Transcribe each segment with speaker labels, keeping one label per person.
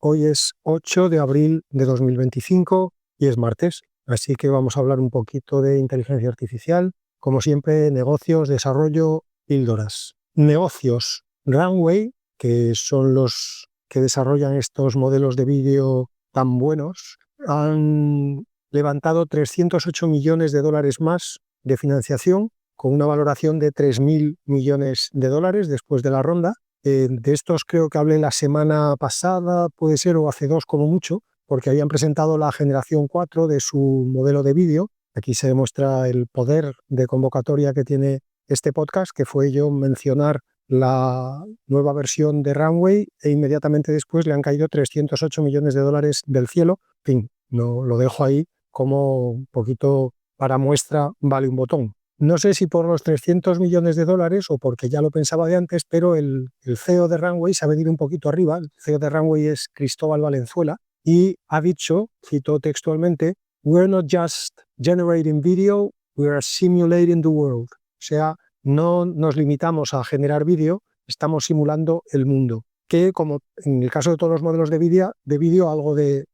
Speaker 1: Hoy es 8 de abril de 2025 y es martes, así que vamos a hablar un poquito de inteligencia artificial. Como siempre, negocios, desarrollo, píldoras. Negocios. Runway, que son los que desarrollan estos modelos de vídeo tan buenos, han levantado 308 millones de dólares más de financiación, con una valoración de 3.000 millones de dólares después de la ronda. De estos creo que hablé la semana pasada, puede ser, o hace dos como mucho, porque habían presentado la generación 4 de su modelo de vídeo. Aquí se demuestra el poder de convocatoria que tiene este podcast, que fue yo mencionar la nueva versión de Runway e inmediatamente después le han caído 308 millones de dólares del cielo. En fin, no, lo dejo ahí como un poquito para muestra, vale un botón. No sé si por los 300 millones de dólares o porque ya lo pensaba de antes, pero el CEO de Runway se ha venido un poquito arriba. El CEO de Runway es Cristóbal Valenzuela y ha dicho, cito textualmente, "We're not just generating video, we are simulating the world". O sea, no nos limitamos a generar vídeo, estamos simulando el mundo. Que, como en el caso de todos los modelos de vídeo algo de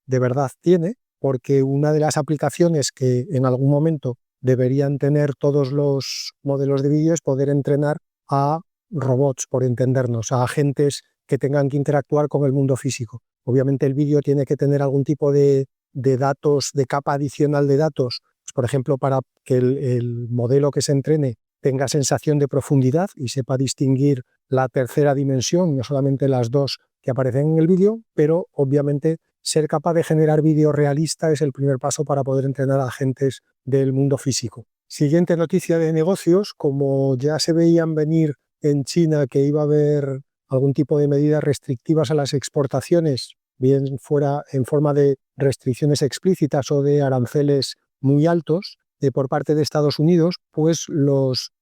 Speaker 1: verdad tiene, porque una de las aplicaciones que en algún momento deberían tener todos los modelos de vídeo es poder entrenar a robots, por entendernos, a agentes que tengan que interactuar con el mundo físico. Obviamente el vídeo tiene que tener algún tipo de datos, de capa adicional de datos, pues por ejemplo, para que el modelo que se entrene tenga sensación de profundidad y sepa distinguir la tercera dimensión, no solamente las dos que aparecen en el vídeo, pero obviamente ser capaz de generar vídeo realista es el primer paso para poder entrenar a agentes del mundo físico. Siguiente noticia de negocios, como ya se veían venir en China que iba a haber algún tipo de medidas restrictivas a las exportaciones, bien fuera en forma de restricciones explícitas o de aranceles muy altos por parte de Estados Unidos, pues los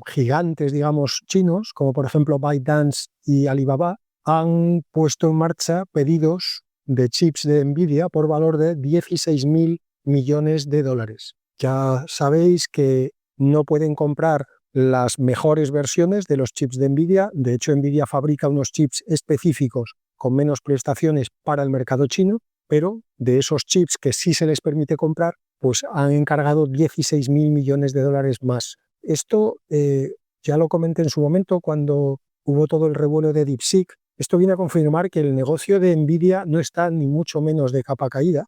Speaker 1: gigantes, digamos, chinos, como por ejemplo ByteDance y Alibaba, han puesto en marcha pedidos de chips de Nvidia por valor de 16.000 millones de dólares. Ya sabéis que no pueden comprar las mejores versiones de los chips de Nvidia. De hecho, Nvidia fabrica unos chips específicos con menos prestaciones para el mercado chino, pero de esos chips que sí se les permite comprar, pues han encargado 16.000 millones de dólares más. Esto ya lo comenté en su momento cuando hubo todo el revuelo de DeepSeek. Esto viene a confirmar que el negocio de Nvidia no está ni mucho menos de capa caída.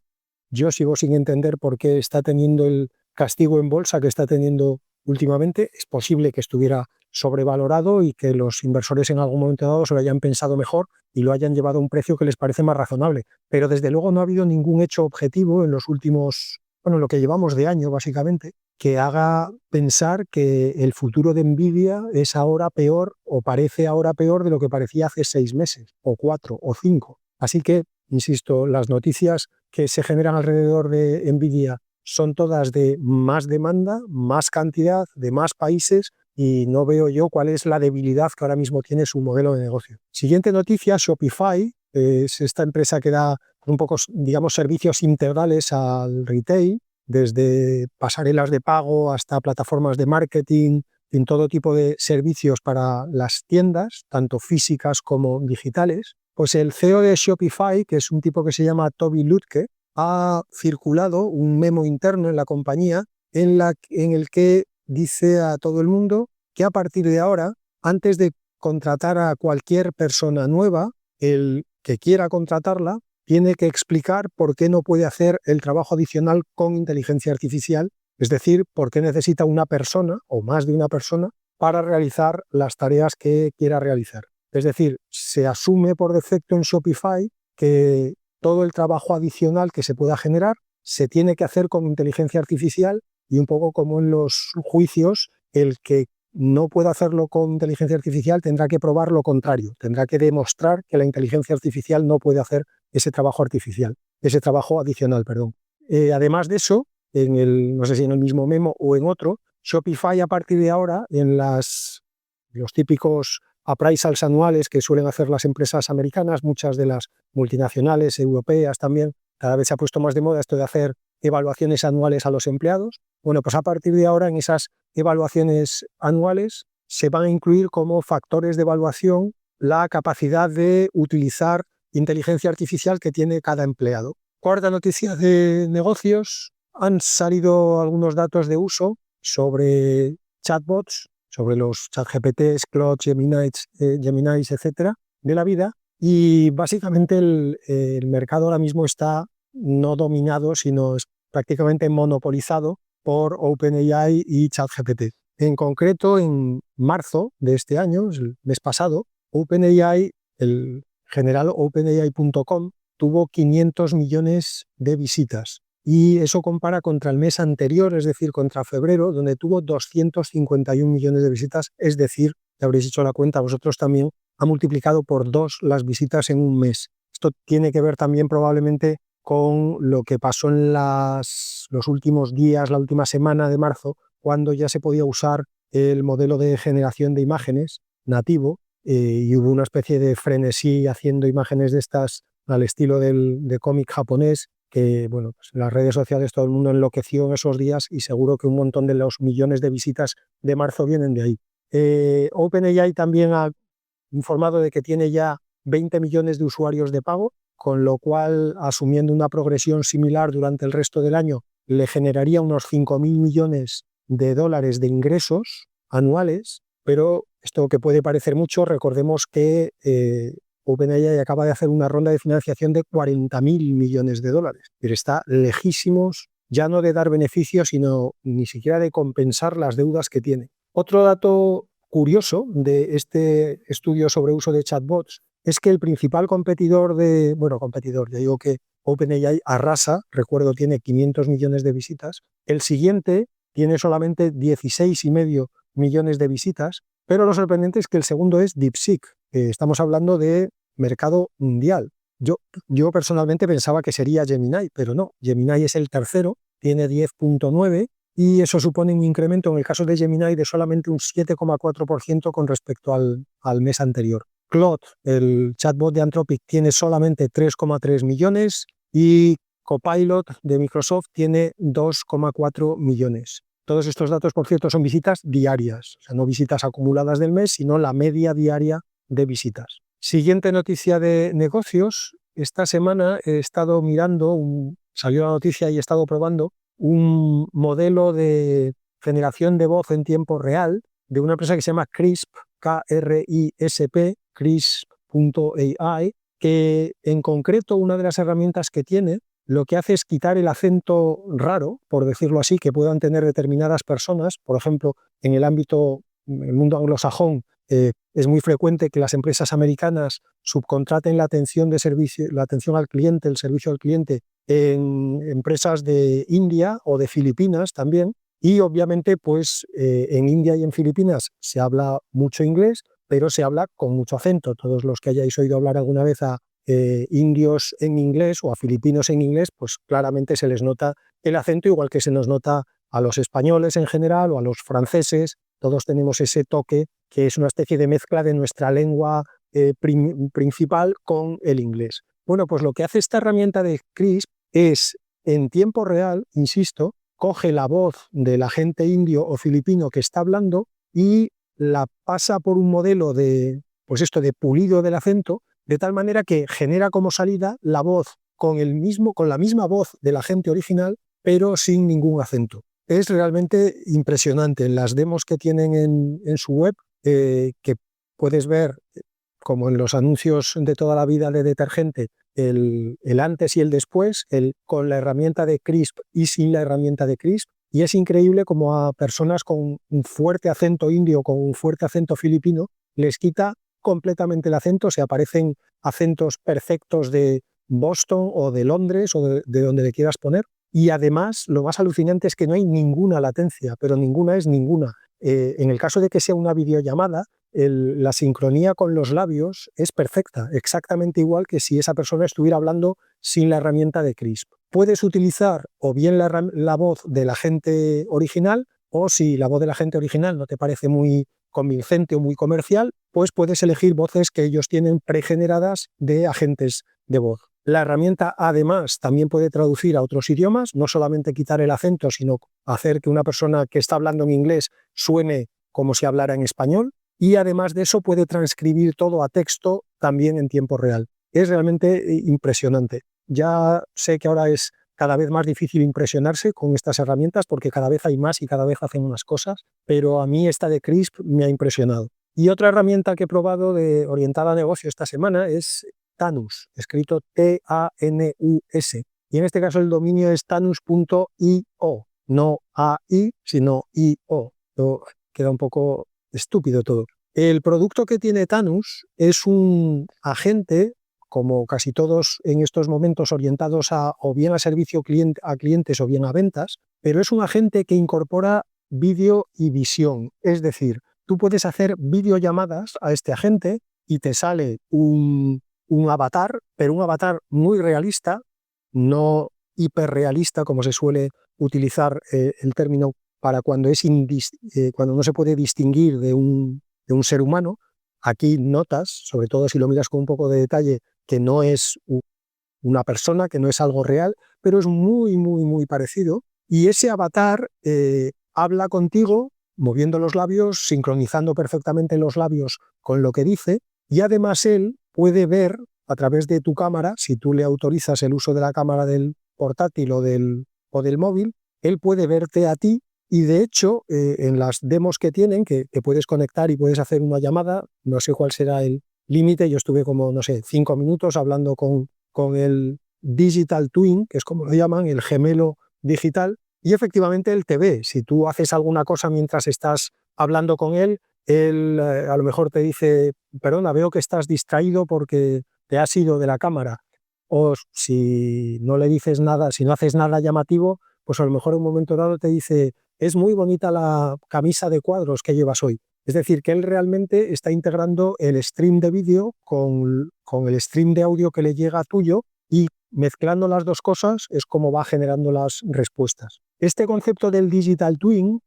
Speaker 1: Yo sigo sin entender por qué está teniendo el castigo en bolsa que está teniendo últimamente. Es posible que estuviera sobrevalorado y que los inversores en algún momento dado se lo hayan pensado mejor y lo hayan llevado a un precio que les parece más razonable. Pero desde luego no ha habido ningún hecho objetivo en los últimos, lo que llevamos de año básicamente, que haga pensar que el futuro de Nvidia es ahora peor o parece ahora peor de lo que parecía hace 6 meses, o 4, o 5. Así que, insisto, las noticias que se generan alrededor de Nvidia son todas de más demanda, más cantidad, de más países, y no veo yo cuál es la debilidad que ahora mismo tiene su modelo de negocio. Siguiente noticia, Shopify, es esta empresa que da un poco, digamos, servicios integrales al retail, desde pasarelas de pago hasta plataformas de marketing, en todo tipo de servicios para las tiendas, tanto físicas como digitales. Pues el CEO de Shopify, que es un tipo que se llama Tobi Lütke, ha circulado un memo interno en la compañía en el que dice a todo el mundo que a partir de ahora, antes de contratar a cualquier persona nueva, el que quiera contratarla tiene que explicar por qué no puede hacer el trabajo adicional con inteligencia artificial, es decir, por qué necesita una persona o más de una persona para realizar las tareas que quiera realizar. Es decir, se asume por defecto en Shopify que todo el trabajo adicional que se pueda generar se tiene que hacer con inteligencia artificial, y un poco como en los juicios, el que no pueda hacerlo con inteligencia artificial tendrá que probar lo contrario, tendrá que demostrar que la inteligencia artificial no puede hacer ese trabajo adicional. Además de eso, no sé si en el mismo memo o en otro, Shopify a partir de ahora, en los típicos appraisals anuales que suelen hacer las empresas americanas, muchas de las multinacionales europeas también, cada vez se ha puesto más de moda esto de hacer evaluaciones anuales a los empleados. Bueno, pues a partir de ahora en esas evaluaciones anuales se van a incluir como factores de evaluación la capacidad de utilizar inteligencia artificial que tiene cada empleado. Cuarta noticia de negocios, han salido algunos datos de uso sobre chatbots, sobre los ChatGPTs, Claude, Geminis, etcétera, de la vida. Y básicamente el mercado ahora mismo está no dominado, sino es prácticamente monopolizado por OpenAI y ChatGPT. En concreto, en marzo de este año, el mes pasado, OpenAI, el general OpenAI.com, tuvo 500 millones de visitas. Y eso compara contra el mes anterior, es decir, contra febrero, donde tuvo 251 millones de visitas, es decir, te habréis hecho la cuenta vosotros también, ha multiplicado por 2 las visitas en un mes. Esto tiene que ver también probablemente con lo que pasó en los últimos días, la última semana de marzo, cuando ya se podía usar el modelo de generación de imágenes nativo, y hubo una especie de frenesí haciendo imágenes de estas al estilo de cómic japonés, que bueno, pues en las redes sociales todo el mundo enloqueció en esos días y seguro que un montón de los millones de visitas de marzo vienen de ahí. OpenAI también ha informado de que tiene ya 20 millones de usuarios de pago, con lo cual, asumiendo una progresión similar durante el resto del año, le generaría unos 5.000 millones de dólares de ingresos anuales, pero esto que puede parecer mucho, recordemos que OpenAI acaba de hacer una ronda de financiación de 40.000 millones de dólares, pero está lejísimos ya no de dar beneficios, sino ni siquiera de compensar las deudas que tiene. Otro dato curioso de este estudio sobre uso de chatbots es que el principal competidor, ya digo que OpenAI arrasa, recuerdo, tiene 500 millones de visitas, el siguiente tiene solamente 16,5 millones de visitas, pero lo sorprendente es que el segundo es DeepSeek, estamos hablando de mercado mundial. Yo personalmente pensaba que sería Gemini, pero no, Gemini es el tercero, tiene 10,9 y eso supone un incremento en el caso de Gemini de solamente un 7,4% con respecto al mes anterior. Claude, el chatbot de Anthropic, tiene solamente 3,3 millones y Copilot de Microsoft tiene 2,4 millones. Todos estos datos, por cierto, son visitas diarias, o sea, no visitas acumuladas del mes, sino la media diaria de visitas. Siguiente noticia de negocios. Esta semana he estado mirando, salió la noticia y he estado probando un modelo de generación de voz en tiempo real de una empresa que se llama Krisp, K-R-I-S-P, Krisp.ai, que en concreto una de las herramientas que tiene lo que hace es quitar el acento raro, por decirlo así, que puedan tener determinadas personas. Por ejemplo, en el mundo anglosajón, es muy frecuente que las empresas americanas subcontraten la atención al cliente, el servicio al cliente, en empresas de India o de Filipinas también. Y obviamente, pues en India y en Filipinas se habla mucho inglés, pero se habla con mucho acento. Todos los que hayáis oído hablar alguna vez a indios en inglés o a filipinos en inglés, pues claramente se les nota el acento, igual que se nos nota a los españoles en general o a los franceses. Todos tenemos ese toque que es una especie de mezcla de nuestra lengua principal con el inglés. Bueno, pues lo que hace esta herramienta de Krisp es, en tiempo real, insisto, coge la voz del agente indio o filipino que está hablando y la pasa por un modelo de pulido del acento, de tal manera que genera como salida la voz con la misma voz del agente original, pero sin ningún acento. Es realmente impresionante. En las demos que tienen en su web, que puedes ver, como en los anuncios de toda la vida de detergente, el antes y el después, con la herramienta de Krisp y sin la herramienta de Krisp, y es increíble como a personas con un fuerte acento indio, con un fuerte acento filipino, les quita completamente el acento, se aparecen acentos perfectos de Boston o de Londres o de donde le quieras poner, y además lo más alucinante es que no hay ninguna latencia, pero ninguna es ninguna. En el caso de que sea una videollamada, la sincronía con los labios es perfecta, exactamente igual que si esa persona estuviera hablando sin la herramienta de Krisp. Puedes utilizar o bien la voz del agente original, o si la voz del agente original no te parece muy convincente o muy comercial, pues puedes elegir voces que ellos tienen pregeneradas de agentes de voz. La herramienta, además, también puede traducir a otros idiomas, no solamente quitar el acento, sino hacer que una persona que está hablando en inglés suene como si hablara en español, y además de eso puede transcribir todo a texto también en tiempo real. es realmente impresionante. Ya sé que ahora es cada vez más difícil impresionarse con estas herramientas porque cada vez hay más y cada vez hacen unas cosas, pero a mí esta de Crisp me ha impresionado. Y otra herramienta que he probado orientada a negocio esta semana es Tanus, escrito T-A-N-U-S. Y en este caso el dominio es tanus.io, no AI, sino IO. Queda un poco estúpido todo. El producto que tiene Tanus es un agente, como casi todos en estos momentos orientados o bien a servicio a clientes o bien a ventas, pero es un agente que incorpora vídeo y visión. Es decir, tú puedes hacer videollamadas a este agente y te sale un avatar, pero un avatar muy realista, no hiperrealista como se suele utilizar el término para cuando, cuando no se puede distinguir de un ser humano. Aquí notas, sobre todo si lo miras con un poco de detalle, que no es una persona, que no es algo real, pero es muy, muy, muy parecido. Y ese avatar habla contigo moviendo los labios, sincronizando perfectamente los labios con lo que dice, y además él puede ver a través de tu cámara, si tú le autorizas el uso de la cámara del portátil o del móvil, él puede verte a ti. Y de hecho, en las demos que tienen, que puedes conectar y puedes hacer una llamada, no sé cuál será el límite, yo estuve como, no sé, 5 minutos hablando con el Digital Twin, que es como lo llaman, el gemelo digital, y efectivamente él te ve. Si tú haces alguna cosa mientras estás hablando con él a lo mejor te dice, perdona, veo que estás distraído porque te has ido de la cámara. O si no le dices nada, si no haces nada llamativo, pues a lo mejor en un momento dado te dice, es muy bonita la camisa de cuadros que llevas hoy. Es decir, que él realmente está integrando el stream de vídeo con el stream de audio que le llega tuyo y mezclando las dos cosas es como va generando las respuestas. Este concepto del Digital Twin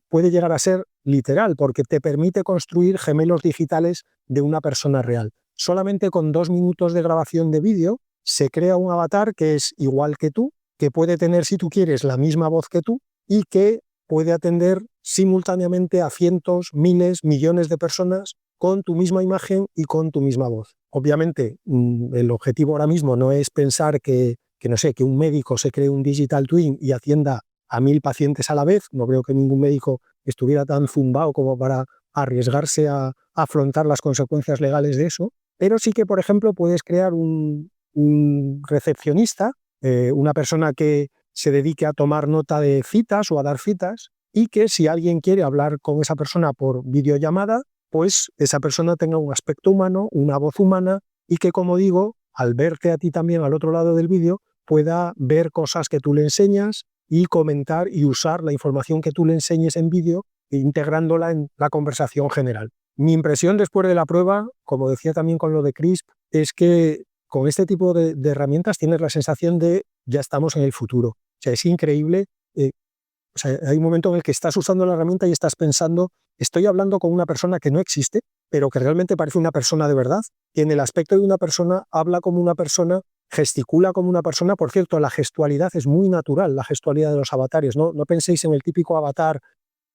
Speaker 1: puede llegar a ser literal porque te permite construir gemelos digitales de una persona real. Solamente con 2 minutos de grabación de vídeo se crea un avatar que es igual que tú, que puede tener, si tú quieres, la misma voz que tú y que puede atender simultáneamente a cientos, miles, millones de personas con tu misma imagen y con tu misma voz. Obviamente, el objetivo ahora mismo no es pensar que no sé, que un médico se cree un Digital Twin y atienda a 1000 pacientes a la vez. No creo que ningún médico estuviera tan zumbado como para arriesgarse a afrontar las consecuencias legales de eso, pero sí que, por ejemplo, puedes crear un recepcionista, una persona que se dedique a tomar nota de citas o a dar citas, y que si alguien quiere hablar con esa persona por videollamada, pues esa persona tenga un aspecto humano, una voz humana, y que, como digo, al verte a ti también al otro lado del vídeo, pueda ver cosas que tú le enseñas y comentar y usar la información que tú le enseñes en vídeo, integrándola en la conversación general. Mi impresión después de la prueba, como decía también con lo de Crisp, es que con este tipo de herramientas tienes la sensación de ya estamos en el futuro. O sea, es increíble. O sea, hay un momento en el que estás usando la herramienta y estás pensando, estoy hablando con una persona que no existe, pero que realmente parece una persona de verdad, que en el aspecto de una persona habla como una persona, gesticula como una persona. Por cierto, la gestualidad es muy natural, la gestualidad de los avatares. No penséis en el típico avatar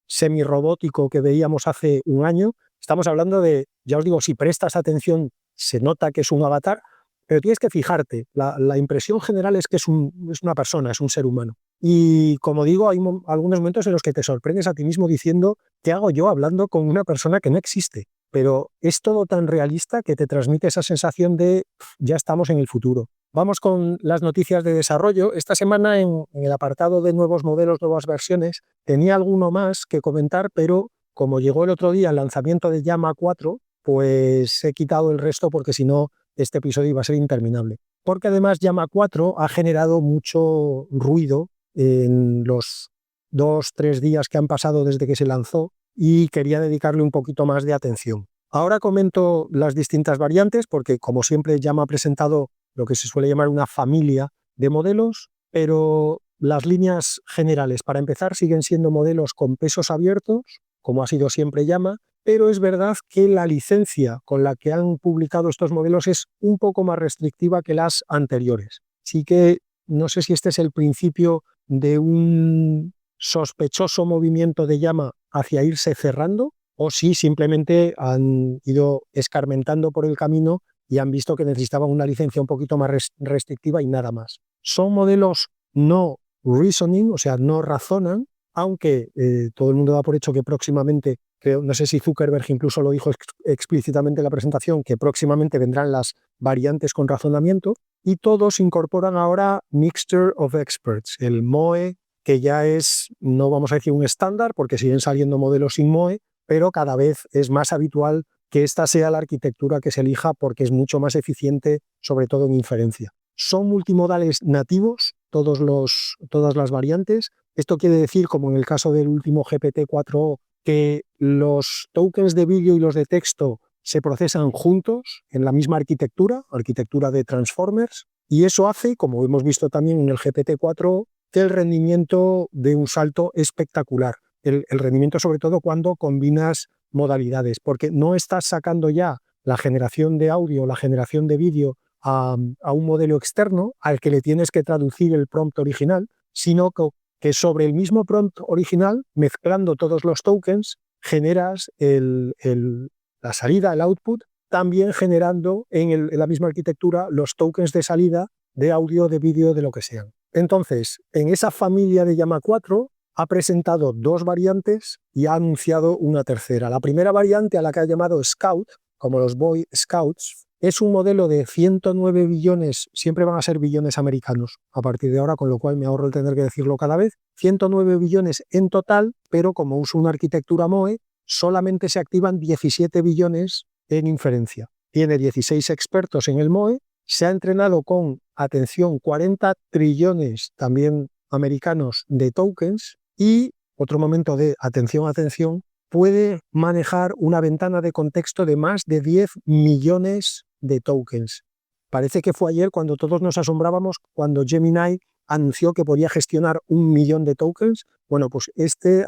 Speaker 1: semirrobótico que veíamos hace un año. Estamos hablando de, ya os digo, si prestas atención, se nota que es un avatar, pero tienes que fijarte. La impresión general es que es una persona, es un ser humano. Y como digo, hay algunos momentos en los que te sorprendes a ti mismo diciendo, ¿qué hago yo hablando con una persona que no existe? Pero es todo tan realista que te transmite esa sensación de ya estamos en el futuro. Vamos con las noticias de desarrollo. Esta semana en el apartado de nuevos modelos, nuevas versiones, tenía alguno más que comentar, pero como llegó el otro día el lanzamiento de Llama 4, pues he quitado el resto porque si no, este episodio iba a ser interminable. Porque además Llama 4 ha generado mucho ruido en los 2-3 días que han pasado desde que se lanzó y quería dedicarle un poquito más de atención. Ahora comento las distintas variantes porque, como siempre, Llama ha presentado lo que se suele llamar una familia de modelos, pero las líneas generales, para empezar, siguen siendo modelos con pesos abiertos, como ha sido siempre Llama, pero es verdad que la licencia con la que han publicado estos modelos es un poco más restrictiva que las anteriores. Así que no sé si este es el principio de un sospechoso movimiento de Llama hacia irse cerrando, o si simplemente han ido escarmentando por el camino y han visto que necesitaban una licencia un poquito más restrictiva y nada más. Son modelos no reasoning, o sea, no razonan, aunque todo el mundo da por hecho que próximamente, no sé si Zuckerberg incluso lo dijo explícitamente en la presentación, que próximamente vendrán las variantes con razonamiento, y todos incorporan ahora Mixture of Experts, el MOE, que ya es, no vamos a decir un estándar, porque siguen saliendo modelos sin MOE, pero cada vez es más habitual que esta sea la arquitectura que se elija porque es mucho más eficiente, sobre todo en inferencia. Son multimodales nativos, todas las variantes. Esto quiere decir, como en el caso del último GPT-4o, que los tokens de vídeo y los de texto se procesan juntos en la misma arquitectura de transformers, y eso hace, como hemos visto también en el GPT-4o, que el rendimiento dé un salto espectacular. El rendimiento sobre todo cuando combinas modalidades, porque no estás sacando ya la generación de audio, la generación de vídeo a un modelo externo al que le tienes que traducir el prompt original, sino que sobre el mismo prompt original, mezclando todos los tokens, generas la salida, el output, también generando en la misma arquitectura los tokens de salida de audio, de vídeo, de lo que sean. Entonces, en esa familia de Llama 4 ha presentado 2 variantes y ha anunciado una tercera. La primera variante, a la que ha llamado Scout, como los Boy Scouts, es un modelo de 109 billones, siempre van a ser billones americanos a partir de ahora, con lo cual me ahorro el tener que decirlo cada vez, 109 billones en total, pero como usa una arquitectura MOE, solamente se activan 17 billones en inferencia. Tiene 16 expertos en el MOE, se ha entrenado con, atención, 40 trillones también americanos de tokens y, otro momento de atención, puede manejar una ventana de contexto de más de 10 millones de tokens. Parece que fue ayer cuando todos nos asombrábamos cuando Gemini anunció que podía gestionar 1 millón de tokens. Bueno, pues este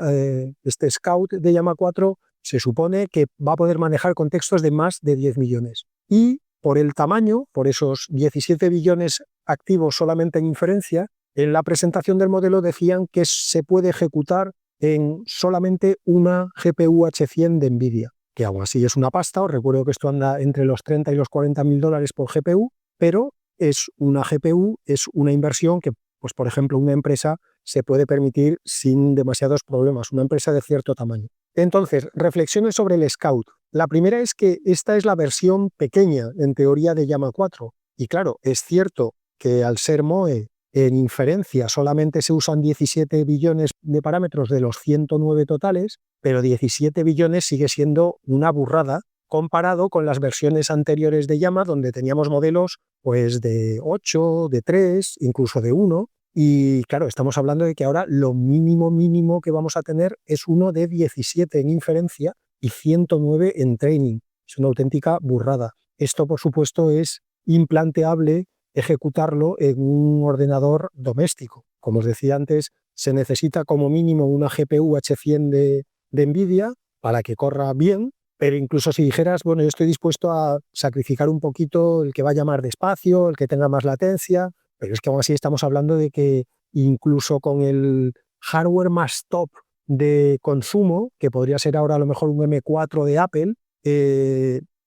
Speaker 1: Scout de Llama 4 se supone que va a poder manejar contextos de más de 10 millones. Y por el tamaño, por esos 17 billones activos solamente en inferencia, en la presentación del modelo decían que se puede ejecutar en solamente una GPU H100 de NVIDIA, que aún así es una pasta. Os recuerdo que esto anda entre los 30 y los 40 mil dólares por GPU, pero es una GPU, es una inversión que, pues por ejemplo, una empresa se puede permitir sin demasiados problemas, una empresa de cierto tamaño. Entonces, reflexiones sobre el Scout. La primera es que esta es la versión pequeña, en teoría, de Llama 4. Y claro, es cierto que al ser MOE en inferencia solamente se usan 17 billones de parámetros de los 109 totales, pero 17 billones sigue siendo una burrada comparado con las versiones anteriores de Llama, donde teníamos modelos pues, de 8, de 3, incluso de 1. Y claro, estamos hablando de que ahora lo mínimo que vamos a tener es uno de 17 en inferencia y 109 en training. Es una auténtica burrada. Esto, por supuesto, es implanteable ejecutarlo en un ordenador doméstico. Como os decía antes, se necesita como mínimo una GPU H100 de NVIDIA para que corra bien, pero incluso si dijeras, bueno, yo estoy dispuesto a sacrificar un poquito el que vaya más despacio, el que tenga más latencia, pero es que aún así estamos hablando de que incluso con el hardware más top de consumo, que podría ser ahora a lo mejor un M4 de Apple,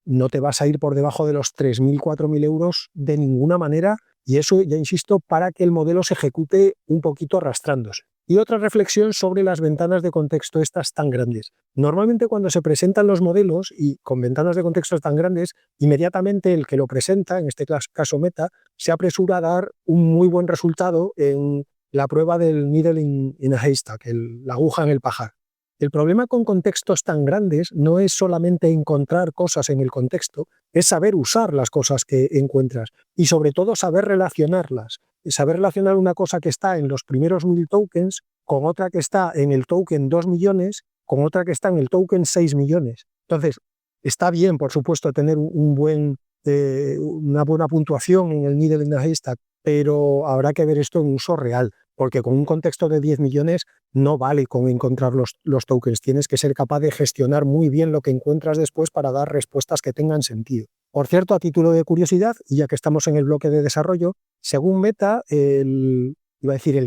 Speaker 1: no te vas a ir por debajo de los 3.000, 4.000 euros de ninguna manera, y eso, ya insisto, para que el modelo se ejecute un poquito arrastrándose. Y otra reflexión sobre las ventanas de contexto estas tan grandes. Normalmente cuando se presentan los modelos y con ventanas de contexto tan grandes, inmediatamente el que lo presenta, en este caso Meta, se apresura a dar un muy buen resultado en la prueba del needle in a haystack, la aguja en el pajar. El problema con contextos tan grandes no es solamente encontrar cosas en el contexto, es saber usar las cosas que encuentras y sobre todo saber relacionarlas. Saber relacionar una cosa que está en los primeros 1000 tokens con otra que está en el token 2 millones, con otra que está en el token 6 millones. Entonces, está bien, por supuesto, tener una buena puntuación en el needle in the haystack, pero habrá que ver esto en uso real, porque con un contexto de 10 millones no vale con encontrar los tokens. Tienes que ser capaz de gestionar muy bien lo que encuentras después para dar respuestas que tengan sentido. Por cierto, a título de curiosidad, y ya que estamos en el bloque de desarrollo, según Meta, el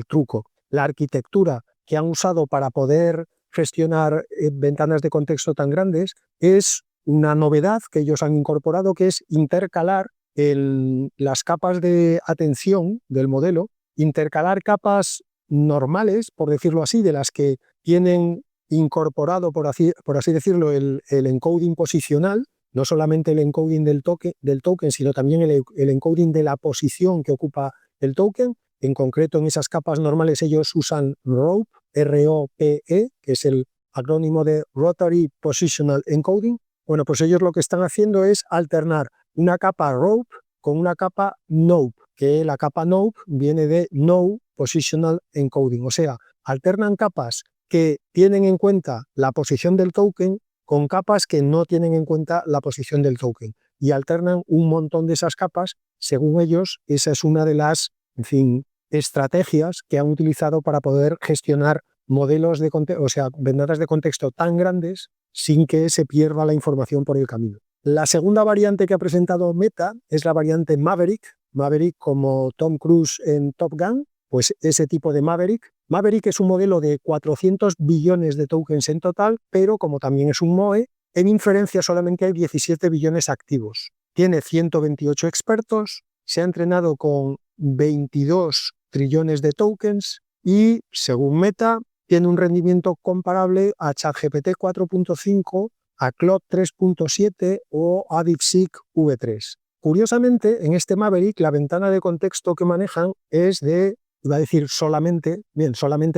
Speaker 1: truco, la arquitectura que han usado para poder gestionar ventanas de contexto tan grandes es una novedad que ellos han incorporado, que es intercalar las capas de atención del modelo, intercalar capas normales, por decirlo así, de las que tienen incorporado, por así decirlo, el encoding posicional, no solamente el encoding del token, sino también el encoding de la posición que ocupa el token. En concreto, en esas capas normales ellos usan ROPE, R-O-P-E, que es el acrónimo de Rotary Positional Encoding. Bueno, pues ellos lo que están haciendo es alternar una capa ROPE con una capa NOPE, que la capa NOPE viene de No Positional Encoding, o sea, alternan capas que tienen en cuenta la posición del token con capas que no tienen en cuenta la posición del token y alternan un montón de esas capas. Según ellos, esa es una de las, en fin, estrategias que han utilizado para poder gestionar modelos de contexto, o sea, ventanas de contexto tan grandes sin que se pierda la información por el camino. La segunda variante que ha presentado Meta es la variante Maverick. Maverick, como Tom Cruise en Top Gun, pues ese tipo de Maverick. Maverick es un modelo de 400 billones de tokens en total, pero como también es un MOE, en inferencia solamente hay 17 billones activos. Tiene 128 expertos, se ha entrenado con 22 trillones de tokens y, según Meta, tiene un rendimiento comparable a ChatGPT 4.5, a Claude 3.7 o a DeepSeek V3. Curiosamente, en este Maverick, la ventana de contexto que manejan es de, iba a decir solamente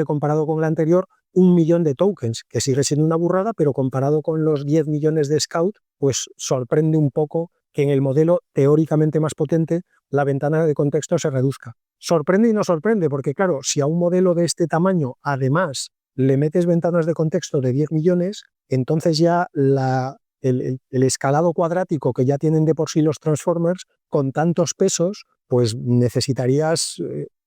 Speaker 1: comparado con la anterior, 1 millón de tokens, que sigue siendo una burrada, pero comparado con los 10 millones de Scout, pues sorprende un poco que en el modelo teóricamente más potente la ventana de contexto se reduzca. Sorprende y no sorprende, porque claro, si a un modelo de este tamaño además le metes ventanas de contexto de 10 millones, entonces ya el escalado cuadrático que ya tienen de por sí los transformers, con tantos pesos, pues necesitarías,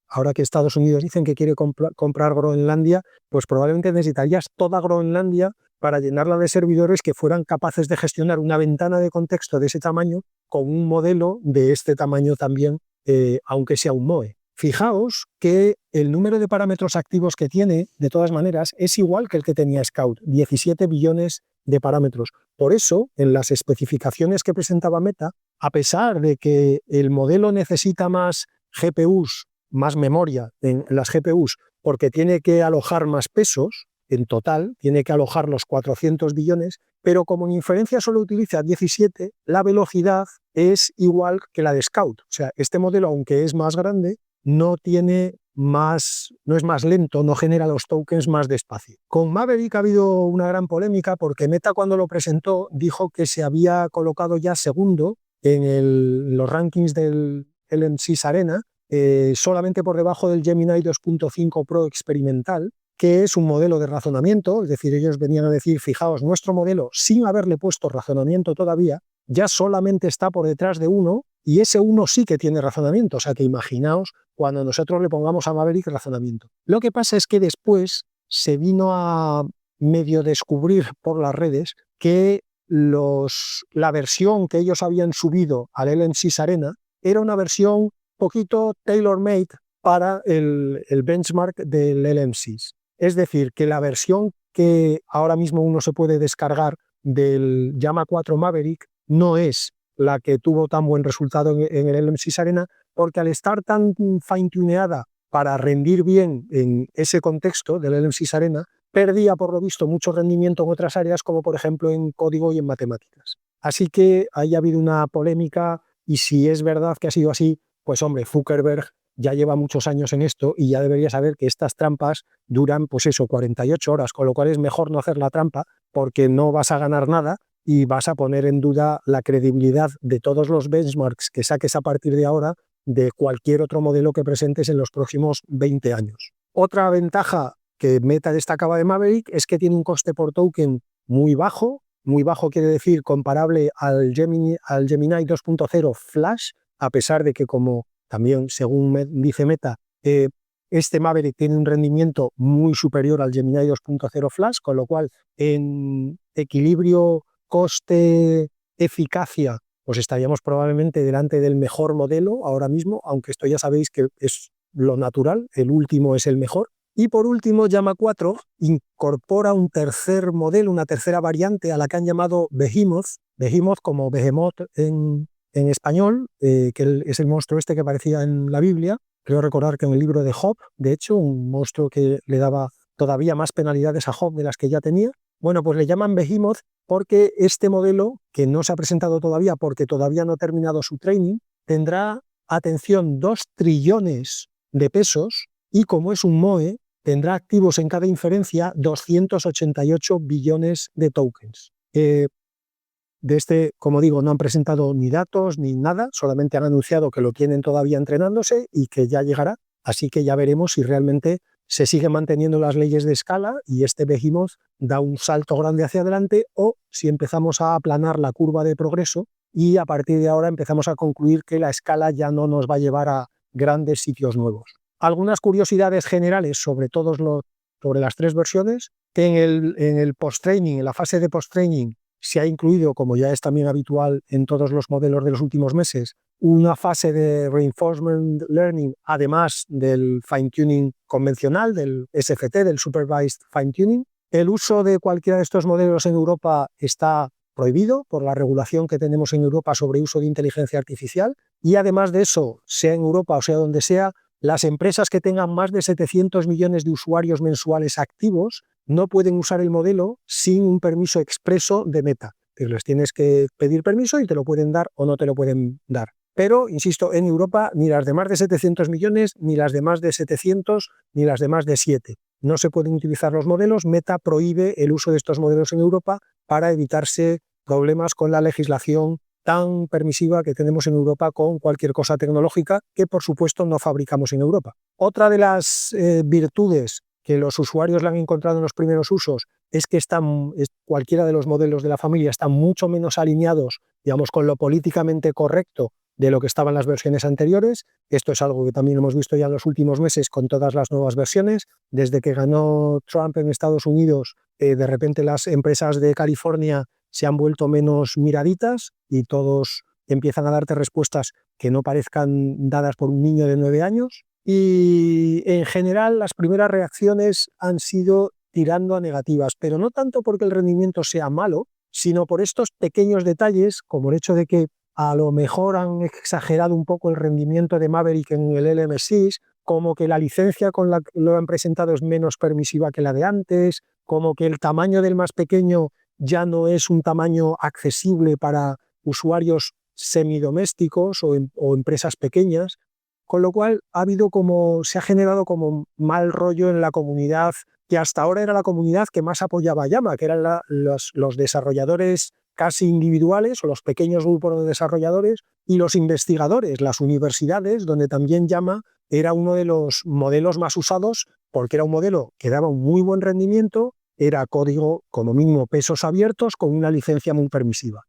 Speaker 1: ahora que Estados Unidos dicen que quiere comprar Groenlandia, pues probablemente necesitarías toda Groenlandia para llenarla de servidores que fueran capaces de gestionar una ventana de contexto de ese tamaño con un modelo de este tamaño también, aunque sea un MOE. Fijaos que el número de parámetros activos que tiene, de todas maneras, es igual que el que tenía Scout, 17 billones de parámetros. Por eso, en las especificaciones que presentaba Meta, a pesar de que el modelo necesita más GPUs, más memoria en las GPUs, porque tiene que alojar más pesos, en total, tiene que alojar los 400 billones, pero como en inferencia solo utiliza 17, la velocidad es igual que la de Scout. O sea, este modelo, aunque es más grande, no es más lento, no genera los tokens más despacio. Con Maverick ha habido una gran polémica porque Meta, cuando lo presentó, dijo que se había colocado ya segundo en los rankings del LM6 Arena, solamente por debajo del Gemini 2.5 Pro experimental, que es un modelo de razonamiento. Es decir, ellos venían a decir, fijaos, nuestro modelo, sin haberle puesto razonamiento todavía, ya solamente está por detrás de uno, y ese uno sí que tiene razonamiento. O sea que imaginaos cuando nosotros le pongamos a Maverick razonamiento. Lo que pasa es que después se vino a medio descubrir por las redes que la versión que ellos habían subido al LM6 Arena era una versión poquito tailor-made para el benchmark del LM6. Es decir, que la versión que ahora mismo uno se puede descargar del Llama 4 Maverick no es la que tuvo tan buen resultado en el LM6 Arena, porque al estar tan fine-tuneada para rendir bien en ese contexto del LM6 Arena, perdía por lo visto mucho rendimiento en otras áreas, como por ejemplo en código y en matemáticas. Así que ahí ha habido una polémica, y si es verdad que ha sido así, pues hombre, Zuckerberg ya lleva muchos años en esto y ya debería saber que estas trampas duran, pues eso, 48 horas, con lo cual es mejor no hacer la trampa porque no vas a ganar nada y vas a poner en duda la credibilidad de todos los benchmarks que saques a partir de ahora de cualquier otro modelo que presentes en los próximos 20 años. Otra ventaja que Meta destacaba de Maverick es que tiene un coste por token muy bajo quiere decir comparable al Gemini 2.0 Flash, a pesar de que, como también según dice Meta, este Maverick tiene un rendimiento muy superior al Gemini 2.0 Flash, con lo cual en equilibrio coste-eficacia pues estaríamos probablemente delante del mejor modelo ahora mismo, aunque esto ya sabéis que es lo natural, el último es el mejor. Y por último, Llama 4 incorpora un tercer modelo, una tercera variante a la que han llamado Behemoth, Behemoth como Behemoth en español, que es el monstruo este que aparecía en la Biblia. Creo recordar que en el libro de Job, de hecho, un monstruo que le daba todavía más penalidades a Job de las que ya tenía. Bueno, pues le llaman Behemoth porque este modelo, que no se ha presentado todavía porque todavía no ha terminado su training, tendrá, atención, 2 trillones de pesos y como es un MOE, tendrá activos en cada inferencia 288 billones de tokens. De este, como digo, no han presentado ni datos ni nada, solamente han anunciado que lo tienen todavía entrenándose y que ya llegará, así que ya veremos si realmente se siguen manteniendo las leyes de escala y este Behemoth da un salto grande hacia adelante o si empezamos a aplanar la curva de progreso y a partir de ahora empezamos a concluir que la escala ya no nos va a llevar a grandes sitios nuevos. Algunas curiosidades generales sobre las 3 versiones, que en el post-training, en la fase de post-training, se ha incluido, como ya es también habitual en todos los modelos de los últimos meses, una fase de reinforcement learning, además del fine-tuning convencional, del SFT, del Supervised Fine-Tuning. El uso de cualquiera de estos modelos en Europa está prohibido por la regulación que tenemos en Europa sobre uso de inteligencia artificial y además de eso, sea en Europa o sea donde sea, las empresas que tengan más de 700 millones de usuarios mensuales activos no pueden usar el modelo sin un permiso expreso de Meta. Les tienes que pedir permiso y te lo pueden dar o no te lo pueden dar. Pero, insisto, en Europa ni las de más de 700 millones, ni las de más de 700, ni las de más de 7. No se pueden utilizar los modelos. Meta prohíbe el uso de estos modelos en Europa para evitarse problemas con la legislación tan permisiva que tenemos en Europa con cualquier cosa tecnológica que, por supuesto, no fabricamos en Europa. Otra de las virtudes que los usuarios le han encontrado en los primeros usos es que cualquiera de los modelos de la familia están mucho menos alineados, digamos, con lo políticamente correcto de lo que estaban las versiones anteriores. Esto es algo que también hemos visto ya en los últimos meses con todas las nuevas versiones. Desde que ganó Trump en Estados Unidos, de repente las empresas de California se han vuelto menos miraditas y todos empiezan a darte respuestas que no parezcan dadas por un niño de 9 años. Y en general las primeras reacciones han sido tirando a negativas, pero no tanto porque el rendimiento sea malo, sino por estos pequeños detalles, como el hecho de que a lo mejor han exagerado un poco el rendimiento de Maverick en el LM6, como que la licencia con la que lo han presentado es menos permisiva que la de antes, como que el tamaño del más pequeño ya no es un tamaño accesible para usuarios semidomésticos o empresas pequeñas, con lo cual se ha generado como mal rollo en la comunidad, que hasta ahora era la comunidad que más apoyaba a Llama, que eran los desarrolladores casi individuales o los pequeños grupos de desarrolladores y los investigadores, las universidades, donde también Llama era uno de los modelos más usados porque era un modelo que daba un muy buen rendimiento, era código, como mínimo, pesos abiertos con una licencia muy permisiva.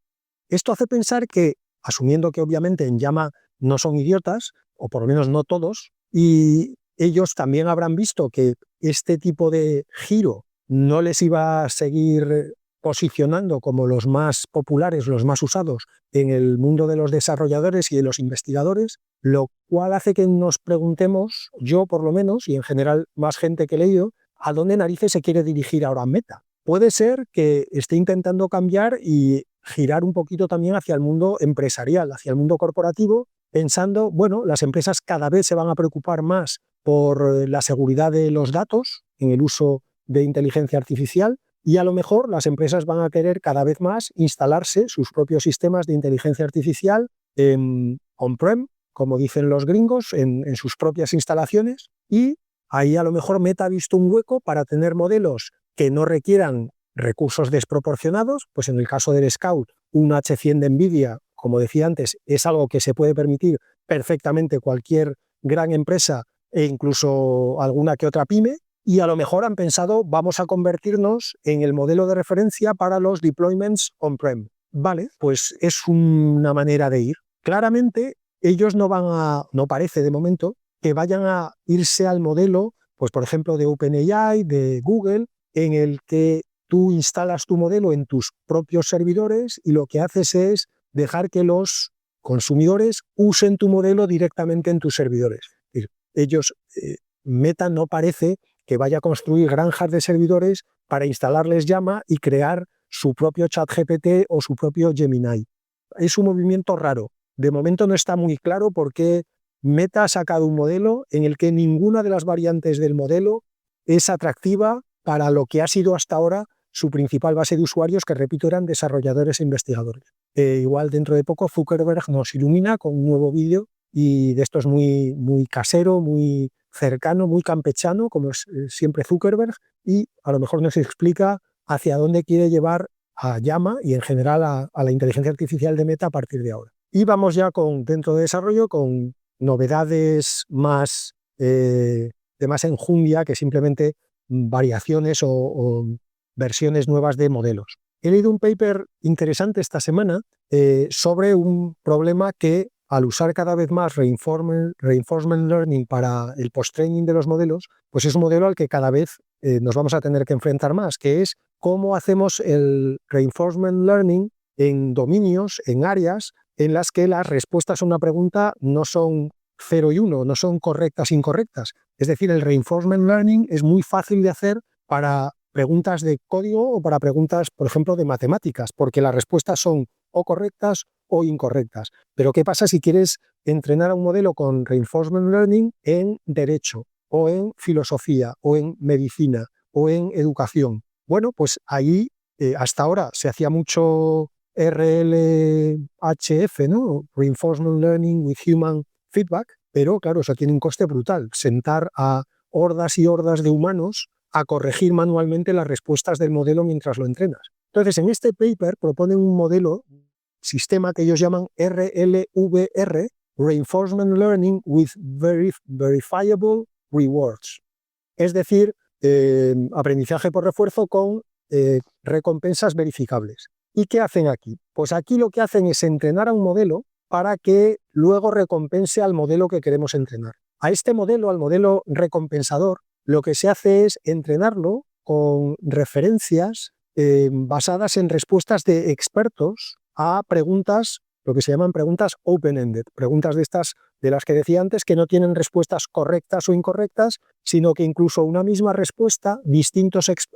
Speaker 1: Esto hace pensar que, asumiendo que obviamente en Llama no son idiotas, o por lo menos no todos, y ellos también habrán visto que este tipo de giro no les iba a seguir posicionando como los más populares, los más usados en el mundo de los desarrolladores y de los investigadores, lo cual hace que nos preguntemos, yo por lo menos, y en general más gente que he leído, ¿a dónde narices se quiere dirigir ahora Meta? Puede ser que esté intentando cambiar y girar un poquito también hacia el mundo empresarial, hacia el mundo corporativo, pensando, bueno, las empresas cada vez se van a preocupar más por la seguridad de los datos en el uso de inteligencia artificial y a lo mejor las empresas van a querer cada vez más instalarse sus propios sistemas de inteligencia artificial on-prem, como dicen los gringos, en sus propias instalaciones y ahí a lo mejor Meta ha visto un hueco para tener modelos que no requieran recursos desproporcionados, pues en el caso del Scout, un H100 de NVIDIA, como decía antes, es algo que se puede permitir perfectamente cualquier gran empresa e incluso alguna que otra pyme, y a lo mejor han pensado, vamos a convertirnos en el modelo de referencia para los deployments on-prem. Vale, pues es una manera de ir. Claramente, ellos no parece de momento, que vayan a irse al modelo, pues por ejemplo, de OpenAI, de Google, en el que tú instalas tu modelo en tus propios servidores y lo que haces es dejar que los consumidores usen tu modelo directamente en tus servidores. Ellos, Meta no parece que vaya a construir granjas de servidores para instalarles Llama y crear su propio ChatGPT o su propio Gemini. Es un movimiento raro. De momento no está muy claro por qué Meta ha sacado un modelo en el que ninguna de las variantes del modelo es atractiva para lo que ha sido hasta ahora su principal base de usuarios, que repito eran desarrolladores e investigadores. Igual dentro de poco Zuckerberg nos ilumina con un nuevo vídeo y de esto es muy casero, muy cercano, muy campechano, como es siempre Zuckerberg, y a lo mejor nos explica hacia dónde quiere llevar a Llama y en general a la inteligencia artificial de Meta a partir de ahora. Y vamos ya dentro de desarrollo con novedades más de más enjundia que simplemente variaciones o versiones nuevas de modelos. He leído un paper interesante esta semana sobre un problema que al usar cada vez más reinforcement learning para el post-training de los modelos, pues es un modelo al que cada vez nos vamos a tener que enfrentar más, que es cómo hacemos el reinforcement learning en dominios, en áreas en las que las respuestas a una pregunta no son 0 y 1, no son correctas e incorrectas. Es decir, el reinforcement learning es muy fácil de hacer para preguntas de código o para preguntas, por ejemplo, de matemáticas, porque las respuestas son o correctas o incorrectas. Pero ¿qué pasa si quieres entrenar a un modelo con reinforcement learning en derecho, o en filosofía, o en medicina, o en educación? Bueno, pues ahí hasta ahora se hacía mucho RLHF, ¿no? Reinforcement Learning with Human Feedback, pero claro, eso tiene un coste brutal. Sentar a hordas y hordas de humanos a corregir manualmente las respuestas del modelo mientras lo entrenas. Entonces, en este paper proponen un modelo, sistema que ellos llaman RLVR, Reinforcement Learning with Verifiable Rewards. Es decir, aprendizaje por refuerzo con recompensas verificables. ¿Y qué hacen aquí? Pues aquí lo que hacen es entrenar a un modelo para que luego recompense al modelo que queremos entrenar. A este modelo, al modelo recompensador, lo que se hace es entrenarlo con referencias basadas en respuestas de expertos a preguntas, lo que se llaman preguntas open-ended, preguntas de estas de las que decía antes, que no tienen respuestas correctas o incorrectas, sino que incluso una misma respuesta,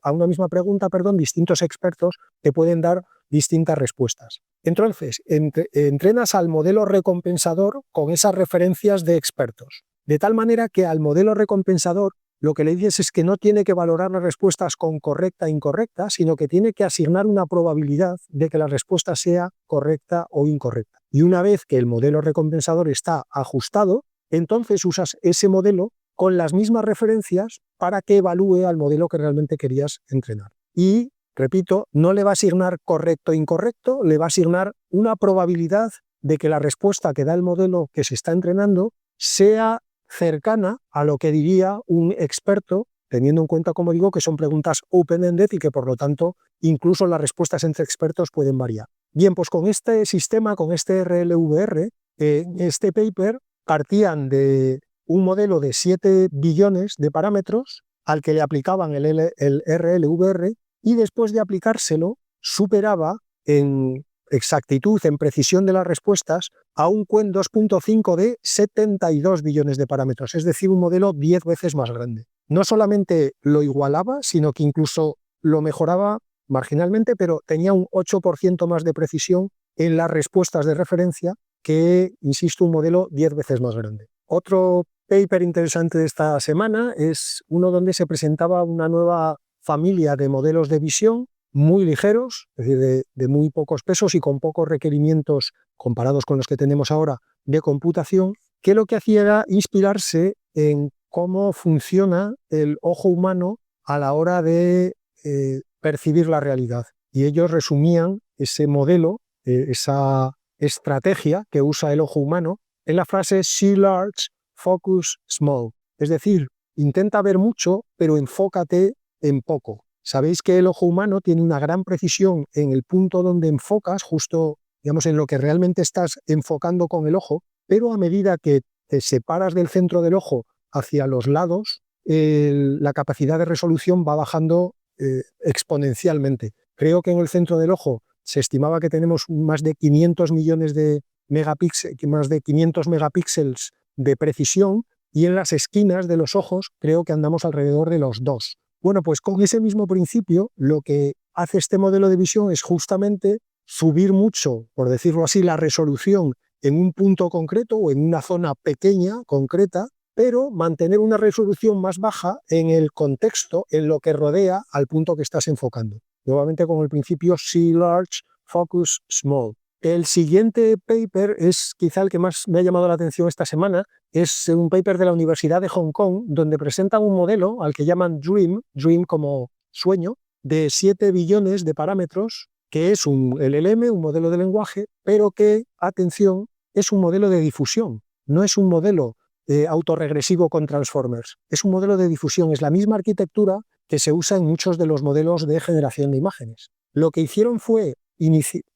Speaker 1: a una misma pregunta, distintos expertos te pueden dar distintas respuestas. Entonces, entrenas al modelo recompensador con esas referencias de expertos, de tal manera que al modelo recompensador lo que le dices es que no tiene que valorar las respuestas con correcta e incorrecta, sino que tiene que asignar una probabilidad de que la respuesta sea correcta o incorrecta. Y una vez que el modelo recompensador está ajustado, entonces usas ese modelo con las mismas referencias para que evalúe al modelo que realmente querías entrenar. Y, repito, no le va a asignar correcto o incorrecto, le va a asignar una probabilidad de que la respuesta que da el modelo que se está entrenando sea cercana a lo que diría un experto, teniendo en cuenta, como digo, que son preguntas open-ended y que, por lo tanto, incluso las respuestas entre expertos pueden variar. Bien, pues con este sistema, con este RLVR, este paper partían de un modelo de 7 billones de parámetros al que le aplicaban el RLVR y después de aplicárselo superaba en exactitud, en precisión de las respuestas, a un Qwen 2.5 de 72 billones de parámetros, es decir, un modelo 10 veces más grande. No solamente lo igualaba, sino que incluso lo mejoraba marginalmente, pero tenía un 8% más de precisión en las respuestas de referencia que, insisto, un modelo 10 veces más grande. Otro paper interesante de esta semana es uno donde se presentaba una nueva familia de modelos de visión muy ligeros, es decir, de muy pocos pesos y con pocos requerimientos comparados con los que tenemos ahora de computación, que lo que hacía era inspirarse en cómo funciona el ojo humano a la hora de percibir la realidad. Y ellos resumían ese modelo, esa estrategia que usa el ojo humano, en la frase "see large, focus small". Es decir, intenta ver mucho, pero enfócate en poco. Sabéis que el ojo humano tiene una gran precisión en el punto donde enfocas, justo, digamos, en lo que realmente estás enfocando con el ojo, pero a medida que te separas del centro del ojo hacia los lados, la capacidad de resolución va bajando exponencialmente. Creo que en el centro del ojo se estimaba que tenemos más de 500 millones de megapíxeles, más de 500 megapíxeles de precisión, y en las esquinas de los ojos creo que andamos alrededor de los 2. Bueno, pues con ese mismo principio lo que hace este modelo de visión es justamente subir mucho, por decirlo así, la resolución en un punto concreto o en una zona pequeña, concreta, pero mantener una resolución más baja en el contexto, en lo que rodea al punto que estás enfocando. Nuevamente con el principio See Large, Focus Small. El siguiente paper es quizá el que más me ha llamado la atención esta semana. Es un paper de la Universidad de Hong Kong donde presentan un modelo al que llaman Dream como sueño, de 7 billones de parámetros, que es un LLM, un modelo de lenguaje, pero que, atención, es un modelo de difusión, no es un modelo autorregresivo con transformers. Es un modelo de difusión, es la misma arquitectura que se usa en muchos de los modelos de generación de imágenes. Lo que hicieron fue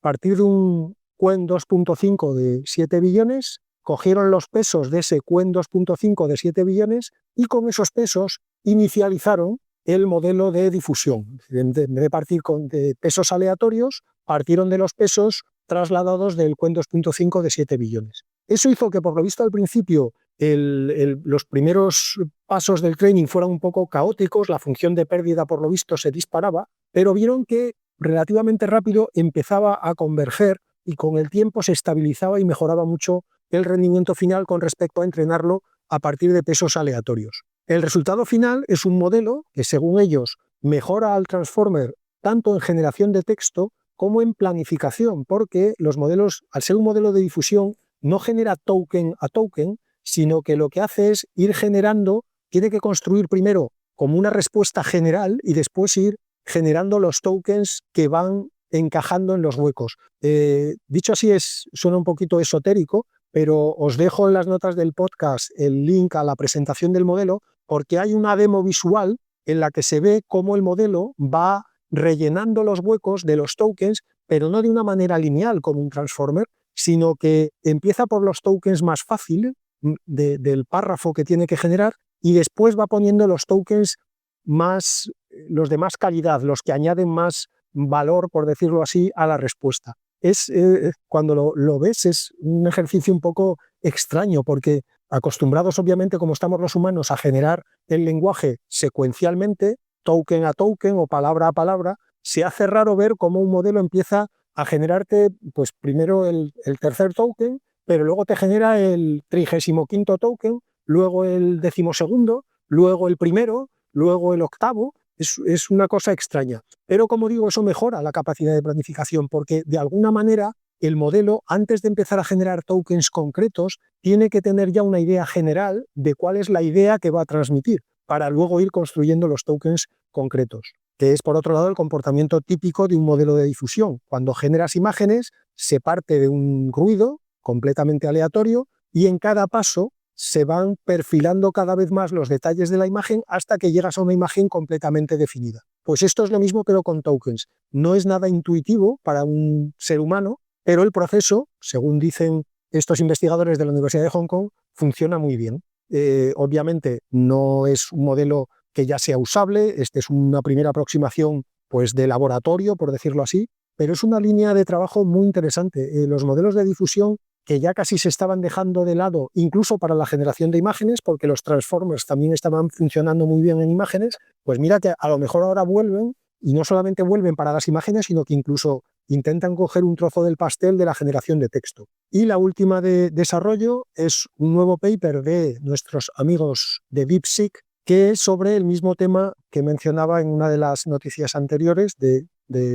Speaker 1: partir de un Qwen 2.5 de 7 billones, cogieron los pesos de ese Qwen 2.5 de 7 billones y con esos pesos inicializaron el modelo de difusión. En vez de partir de pesos aleatorios, partieron de los pesos trasladados del Qwen 2.5 de 7 billones. Eso hizo que, por lo visto, al principio los primeros pasos del training fueran un poco caóticos, la función de pérdida, por lo visto, se disparaba, pero vieron que relativamente rápido empezaba a converger y con el tiempo se estabilizaba y mejoraba mucho el rendimiento final con respecto a entrenarlo a partir de pesos aleatorios. El resultado final es un modelo que, según ellos, mejora al transformer tanto en generación de texto como en planificación, porque los modelos, al ser un modelo de difusión, no genera token a token, sino que lo que hace es ir generando, tiene que construir primero como una respuesta general y después ir generando los tokens que van encajando en los huecos. Dicho así, suena un poquito esotérico, pero os dejo en las notas del podcast el link a la presentación del modelo, porque hay una demo visual en la que se ve cómo el modelo va rellenando los huecos de los tokens, pero no de una manera lineal como un transformer, sino que empieza por los tokens más fáciles del párrafo que tiene que generar y después va poniendo los tokens los de más calidad, los que añaden más valor, por decirlo así, a la respuesta. Cuando lo ves es un ejercicio un poco extraño porque acostumbrados obviamente como estamos los humanos a generar el lenguaje secuencialmente, token a token o palabra a palabra, se hace raro ver cómo un modelo empieza a generarte pues primero el tercer token, pero luego te genera el 35º token, luego el 12º, luego el primero, luego el octavo. Es una cosa extraña. Pero como digo, eso mejora la capacidad de planificación porque de alguna manera el modelo, antes de empezar a generar tokens concretos, tiene que tener ya una idea general de cuál es la idea que va a transmitir para luego ir construyendo los tokens concretos, que es, por otro lado, el comportamiento típico de un modelo de difusión. Cuando generas imágenes, se parte de un ruido completamente aleatorio y en cada paso se van perfilando cada vez más los detalles de la imagen hasta que llegas a una imagen completamente definida. Pues esto es lo mismo pero con tokens. No es nada intuitivo para un ser humano, pero el proceso, según dicen estos investigadores de la Universidad de Hong Kong, funciona muy bien. Obviamente no es un modelo que ya sea usable, esta es una primera aproximación pues, de laboratorio, por decirlo así, pero es una línea de trabajo muy interesante. Los modelos de difusión que ya casi se estaban dejando de lado, incluso para la generación de imágenes, porque los transformers también estaban funcionando muy bien en imágenes, pues mira que a lo mejor ahora vuelven, y no solamente vuelven para las imágenes, sino que incluso intentan coger un trozo del pastel de la generación de texto. Y la última de desarrollo es un nuevo paper de nuestros amigos de DeepSeek, que es sobre el mismo tema que mencionaba en una de las noticias anteriores de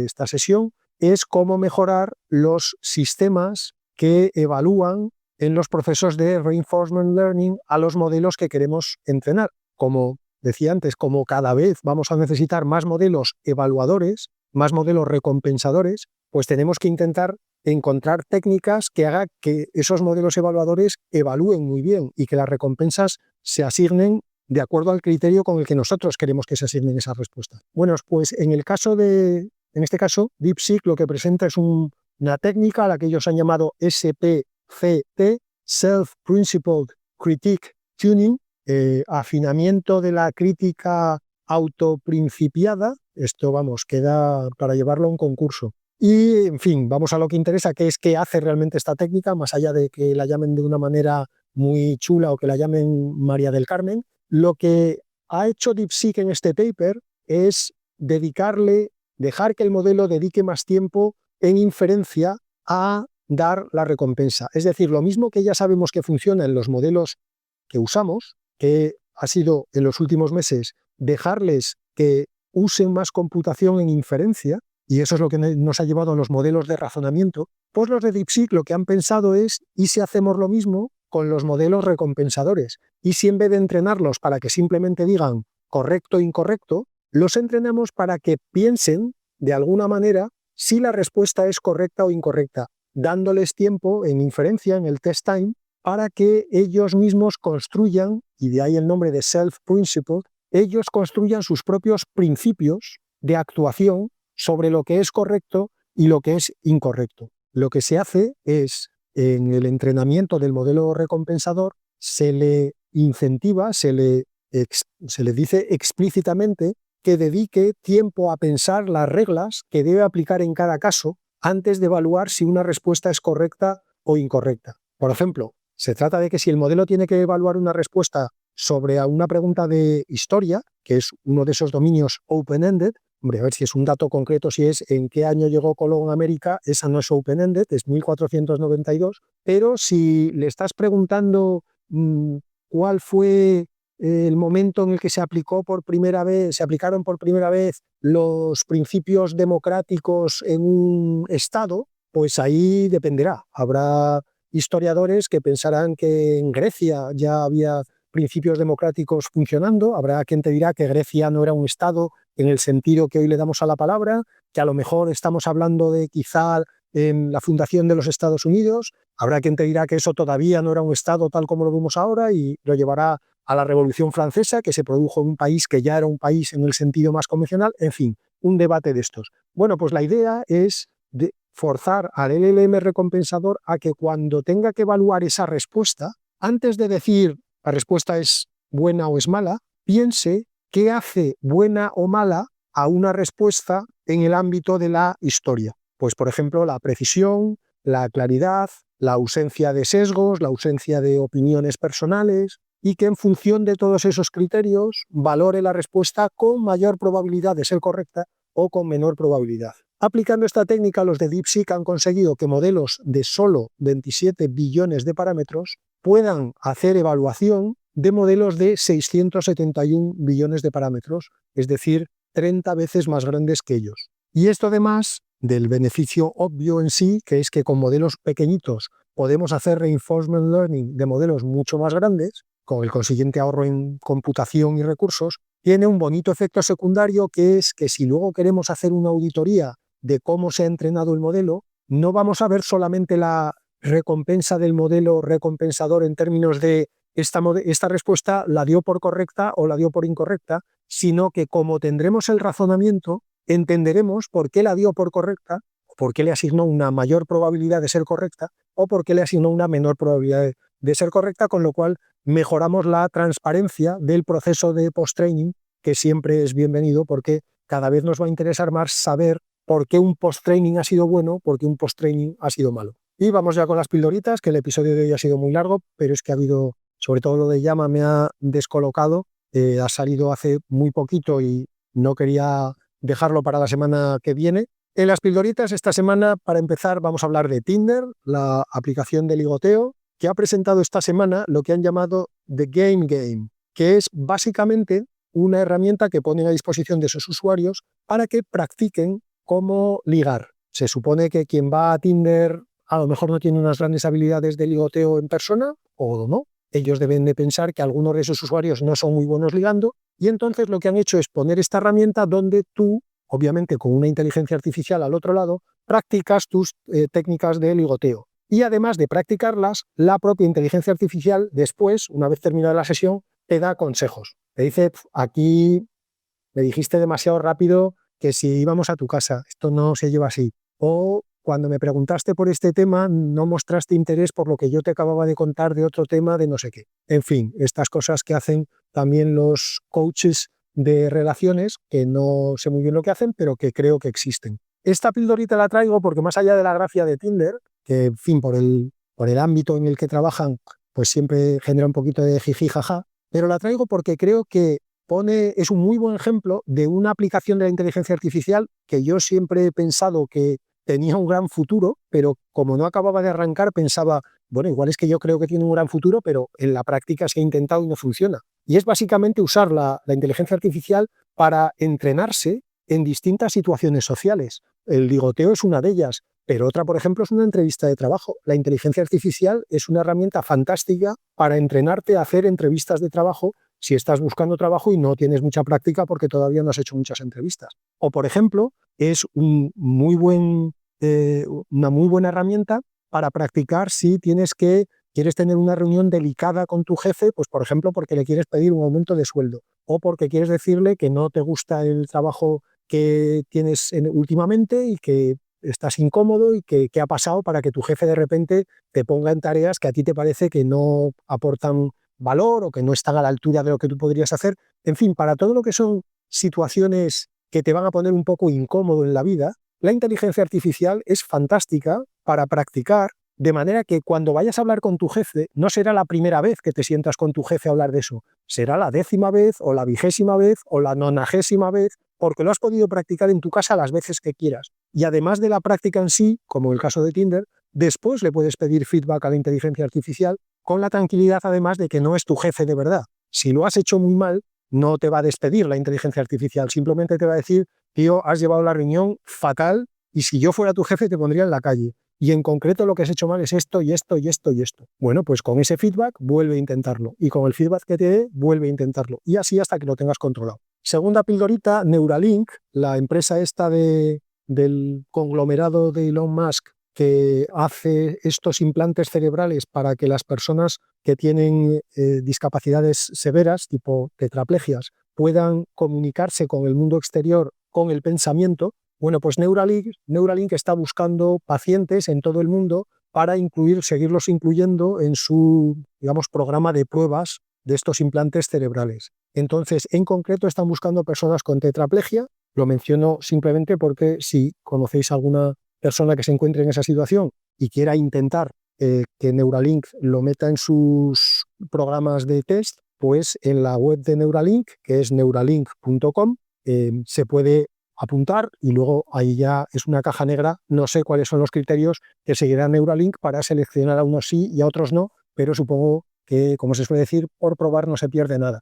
Speaker 1: esta sesión, es cómo mejorar los sistemas que evalúan en los procesos de reinforcement learning a los modelos que queremos entrenar. Como decía antes, como cada vez vamos a necesitar más modelos evaluadores, más modelos recompensadores, pues tenemos que intentar encontrar técnicas que hagan que esos modelos evaluadores evalúen muy bien y que las recompensas se asignen de acuerdo al criterio con el que nosotros queremos que se asignen esas respuestas. Bueno, pues en este caso, DeepSeek lo que presenta es una técnica a la que ellos han llamado SPCT, Self-Principled Critique Tuning, afinamiento de la crítica autoprincipiada. Esto, queda para llevarlo a un concurso. Y, en fin, vamos a lo que interesa, que es qué hace realmente esta técnica, más allá de que la llamen de una manera muy chula o que la llamen María del Carmen. Lo que ha hecho DeepSeek en este paper es dejar que el modelo dedique más tiempo en inferencia a dar la recompensa. Es decir, lo mismo que ya sabemos que funciona en los modelos que usamos, que ha sido en los últimos meses dejarles que usen más computación en inferencia, y eso es lo que nos ha llevado a los modelos de razonamiento, pues los de DeepSeek lo que han pensado es, ¿y si hacemos lo mismo con los modelos recompensadores? Y si en vez de entrenarlos para que simplemente digan correcto o incorrecto, los entrenamos para que piensen de alguna manera si la respuesta es correcta o incorrecta, dándoles tiempo en inferencia, en el test time, para que ellos mismos construyan, y de ahí el nombre de self-principled, ellos construyan sus propios principios de actuación sobre lo que es correcto y lo que es incorrecto. Lo que se hace es, en el entrenamiento del modelo recompensador, se le incentiva, se le dice explícitamente que dedique tiempo a pensar las reglas que debe aplicar en cada caso antes de evaluar si una respuesta es correcta o incorrecta. Por ejemplo, se trata de que si el modelo tiene que evaluar una respuesta sobre una pregunta de historia, que es uno de esos dominios open-ended, hombre, a ver si es un dato concreto, si es en qué año llegó Colón a América, esa no es open-ended, es 1492, pero si le estás preguntando cuál fue el momento en el que se aplicaron por primera vez los principios democráticos en un Estado, pues ahí dependerá. Habrá historiadores que pensarán que en Grecia ya había principios democráticos funcionando, habrá quien te dirá que Grecia no era un Estado en el sentido que hoy le damos a la palabra, que a lo mejor estamos hablando de quizá en la fundación de los Estados Unidos, habrá quien te dirá que eso todavía no era un Estado tal como lo vemos ahora y lo llevará a la Revolución Francesa, que se produjo en un país que ya era un país en el sentido más convencional, en fin, un debate de estos. Bueno, pues la idea es de forzar al LLM recompensador a que cuando tenga que evaluar esa respuesta, antes de decir la respuesta es buena o es mala, piense qué hace buena o mala a una respuesta en el ámbito de la historia. Pues, por ejemplo, la precisión, la claridad, la ausencia de sesgos, la ausencia de opiniones personales, y que en función de todos esos criterios valore la respuesta con mayor probabilidad de ser correcta o con menor probabilidad. Aplicando esta técnica, los de DeepSeek han conseguido que modelos de solo 27 billones de parámetros puedan hacer evaluación de modelos de 671 billones de parámetros, es decir, 30 veces más grandes que ellos. Y esto además del beneficio obvio en sí, que es que con modelos pequeñitos podemos hacer reinforcement learning de modelos mucho más grandes, con el consiguiente ahorro en computación y recursos, tiene un bonito efecto secundario, que es que si luego queremos hacer una auditoría de cómo se ha entrenado el modelo, no vamos a ver solamente la recompensa del modelo recompensador en términos de esta respuesta la dio por correcta o la dio por incorrecta, sino que como tendremos el razonamiento, entenderemos por qué la dio por correcta, por qué le asignó una mayor probabilidad de ser correcta o por qué le asignó una menor probabilidad de ser correcta, con lo cual mejoramos la transparencia del proceso de post-training, que siempre es bienvenido porque cada vez nos va a interesar más saber por qué un post-training ha sido bueno, por qué un post-training ha sido malo. Y vamos ya con las pildoritas, que el episodio de hoy ha sido muy largo, pero es que ha habido, sobre todo lo de Llama me ha descolocado, ha salido hace muy poquito y no quería dejarlo para la semana que viene. En las pildoritas esta semana, para empezar, vamos a hablar de Tinder, la aplicación de ligoteo, que ha presentado esta semana lo que han llamado The Game Game, que es básicamente una herramienta que ponen a disposición de sus usuarios para que practiquen cómo ligar. Se supone que quien va a Tinder a lo mejor no tiene unas grandes habilidades de ligoteo en persona, o no. Ellos deben de pensar que algunos de esos usuarios no son muy buenos ligando, y entonces lo que han hecho es poner esta herramienta donde tú, obviamente con una inteligencia artificial al otro lado, practicas tus técnicas de ligoteo. Y además de practicarlas, la propia inteligencia artificial después, una vez terminada la sesión, te da consejos. Te dice, aquí me dijiste demasiado rápido que si íbamos a tu casa, esto no se lleva así. O cuando me preguntaste por este tema, no mostraste interés por lo que yo te acababa de contar de otro tema de no sé qué. En fin, estas cosas que hacen también los coaches de relaciones, que no sé muy bien lo que hacen, pero que creo que existen. Esta pildorita la traigo porque más allá de la gracia de Tinder, que en fin, por el ámbito en el que trabajan, pues siempre genera un poquito de jiji jaja, pero la traigo porque creo que es un muy buen ejemplo de una aplicación de la inteligencia artificial que yo siempre he pensado que tenía un gran futuro, pero como no acababa de arrancar, pensaba, bueno, igual es que yo creo que tiene un gran futuro, pero en la práctica se ha intentado y no funciona. Y es básicamente usar la inteligencia artificial para entrenarse en distintas situaciones sociales. El ligoteo es una de ellas, pero otra, por ejemplo, es una entrevista de trabajo. La inteligencia artificial es una herramienta fantástica para entrenarte a hacer entrevistas de trabajo si estás buscando trabajo y no tienes mucha práctica porque todavía no has hecho muchas entrevistas. O, por ejemplo, es una muy buena herramienta para practicar si quieres tener una reunión delicada con tu jefe, pues por ejemplo porque le quieres pedir un aumento de sueldo o porque quieres decirle que no te gusta el trabajo que tienes últimamente y que estás incómodo y qué ha pasado para que tu jefe de repente te ponga en tareas que a ti te parece que no aportan valor o que no están a la altura de lo que tú podrías hacer. En fin, para todo lo que son situaciones que te van a poner un poco incómodo en la vida, la inteligencia artificial es fantástica para practicar, de manera que cuando vayas a hablar con tu jefe, no será la primera vez que te sientas con tu jefe a hablar de eso, será la 10ª vez o la 20ª vez o la 90ª vez, porque lo has podido practicar en tu casa las veces que quieras. Y además de la práctica en sí, como el caso de Tinder, después le puedes pedir feedback a la inteligencia artificial con la tranquilidad además de que no es tu jefe de verdad. Si lo has hecho muy mal, no te va a despedir la inteligencia artificial, simplemente te va a decir, tío, has llevado la reunión fatal y si yo fuera tu jefe te pondría en la calle. Y en concreto lo que has hecho mal es esto y esto y esto y esto. Bueno, pues con ese feedback vuelve a intentarlo. Y con el feedback que te dé, vuelve a intentarlo. Y así hasta que lo tengas controlado. Segunda pildorita, Neuralink, la empresa esta del conglomerado de Elon Musk que hace estos implantes cerebrales para que las personas que tienen discapacidades severas, tipo tetraplegias, puedan comunicarse con el mundo exterior con el pensamiento. Bueno, pues Neuralink está buscando pacientes en todo el mundo para seguirlos incluyendo en su, digamos, programa de pruebas de estos implantes cerebrales. Entonces, en concreto, están buscando personas con tetraplegia. Lo menciono simplemente porque si conocéis alguna persona que se encuentre en esa situación y quiera intentar que Neuralink lo meta en sus programas de test, pues en la web de Neuralink, que es neuralink.com, se puede apuntar y luego ahí ya es una caja negra. No sé cuáles son los criterios que seguirá Neuralink para seleccionar a unos sí y a otros no, pero supongo que, como se suele decir, por probar no se pierde nada.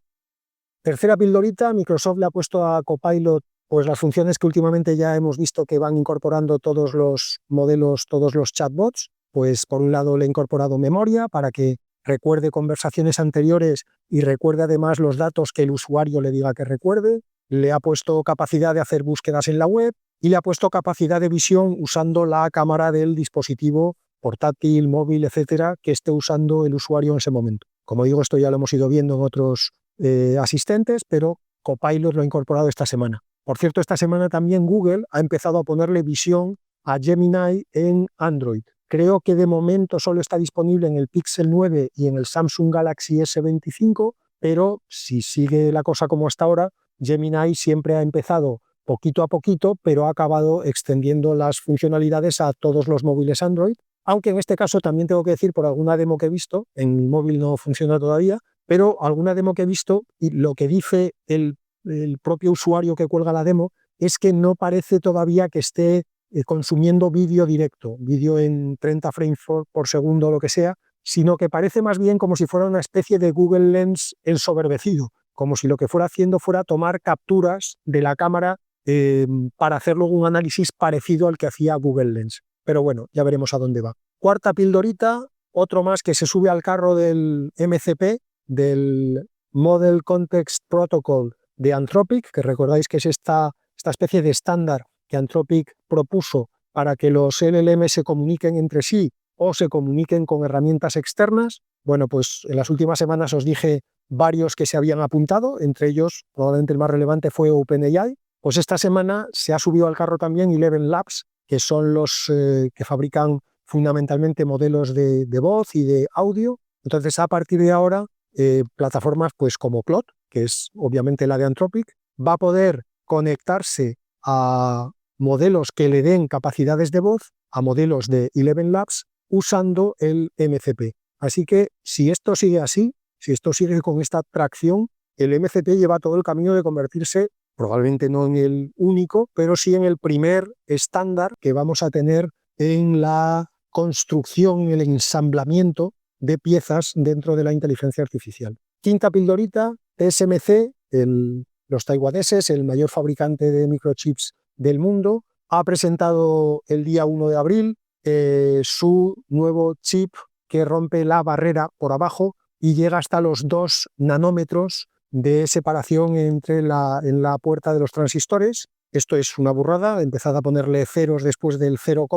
Speaker 1: Tercera pildorita, Microsoft le ha puesto a Copilot pues las funciones que últimamente ya hemos visto que van incorporando todos los modelos, todos los chatbots. Pues por un lado le ha incorporado memoria para que recuerde conversaciones anteriores y recuerde además los datos que el usuario le diga que recuerde. Le ha puesto capacidad de hacer búsquedas en la web y le ha puesto capacidad de visión usando la cámara del dispositivo portátil, móvil, etcétera, que esté usando el usuario en ese momento. Como digo, esto ya lo hemos ido viendo en otros asistentes, pero Copilot lo ha incorporado esta semana. Por cierto, esta semana también Google ha empezado a ponerle visión a Gemini en Android. Creo que de momento solo está disponible en el Pixel 9 y en el Samsung Galaxy S25, pero si sigue la cosa como hasta ahora, Gemini siempre ha empezado poquito a poquito, pero ha acabado extendiendo las funcionalidades a todos los móviles Android, aunque en este caso también tengo que decir por alguna demo que he visto, en mi móvil no funciona todavía, pero alguna demo que he visto y lo que dice el propio usuario que cuelga la demo es que no parece todavía que esté consumiendo vídeo directo, vídeo en 30 frames por segundo o lo que sea, sino que parece más bien como si fuera una especie de Google Lens ensoberbecido, como si lo que fuera haciendo fuera tomar capturas de la cámara para hacer luego un análisis parecido al que hacía Google Lens. Pero bueno, ya veremos a dónde va. Cuarta pildorita, otro más que se sube al carro del MCP, del Model Context Protocol de Anthropic, que recordáis que es esta especie de estándar que Anthropic propuso para que los LLM se comuniquen entre sí o se comuniquen con herramientas externas. Bueno, pues en las últimas semanas os dije varios que se habían apuntado, entre ellos probablemente el más relevante fue OpenAI. Pues esta semana se ha subido al carro también Eleven Labs, que son los que fabrican fundamentalmente modelos de voz y de audio. Entonces, a partir de ahora, plataformas pues como Claude, que es obviamente la de Anthropic, va a poder conectarse a modelos que le den capacidades de voz, a modelos de Eleven Labs, usando el MCP. Así que si esto sigue así, si esto sigue con esta tracción, el MCP lleva todo el camino de convertirse, probablemente no en el único, pero sí en el primer estándar que vamos a tener en la construcción, el ensamblamiento de piezas dentro de la inteligencia artificial. Quinta pildorita, TSMC, los taiwaneses, el mayor fabricante de microchips del mundo, ha presentado el día 1 de abril su nuevo chip que rompe la barrera por abajo y llega hasta los 2 nanómetros de separación en la puerta de los transistores. Esto es una burrada, empezad a ponerle ceros después del 0,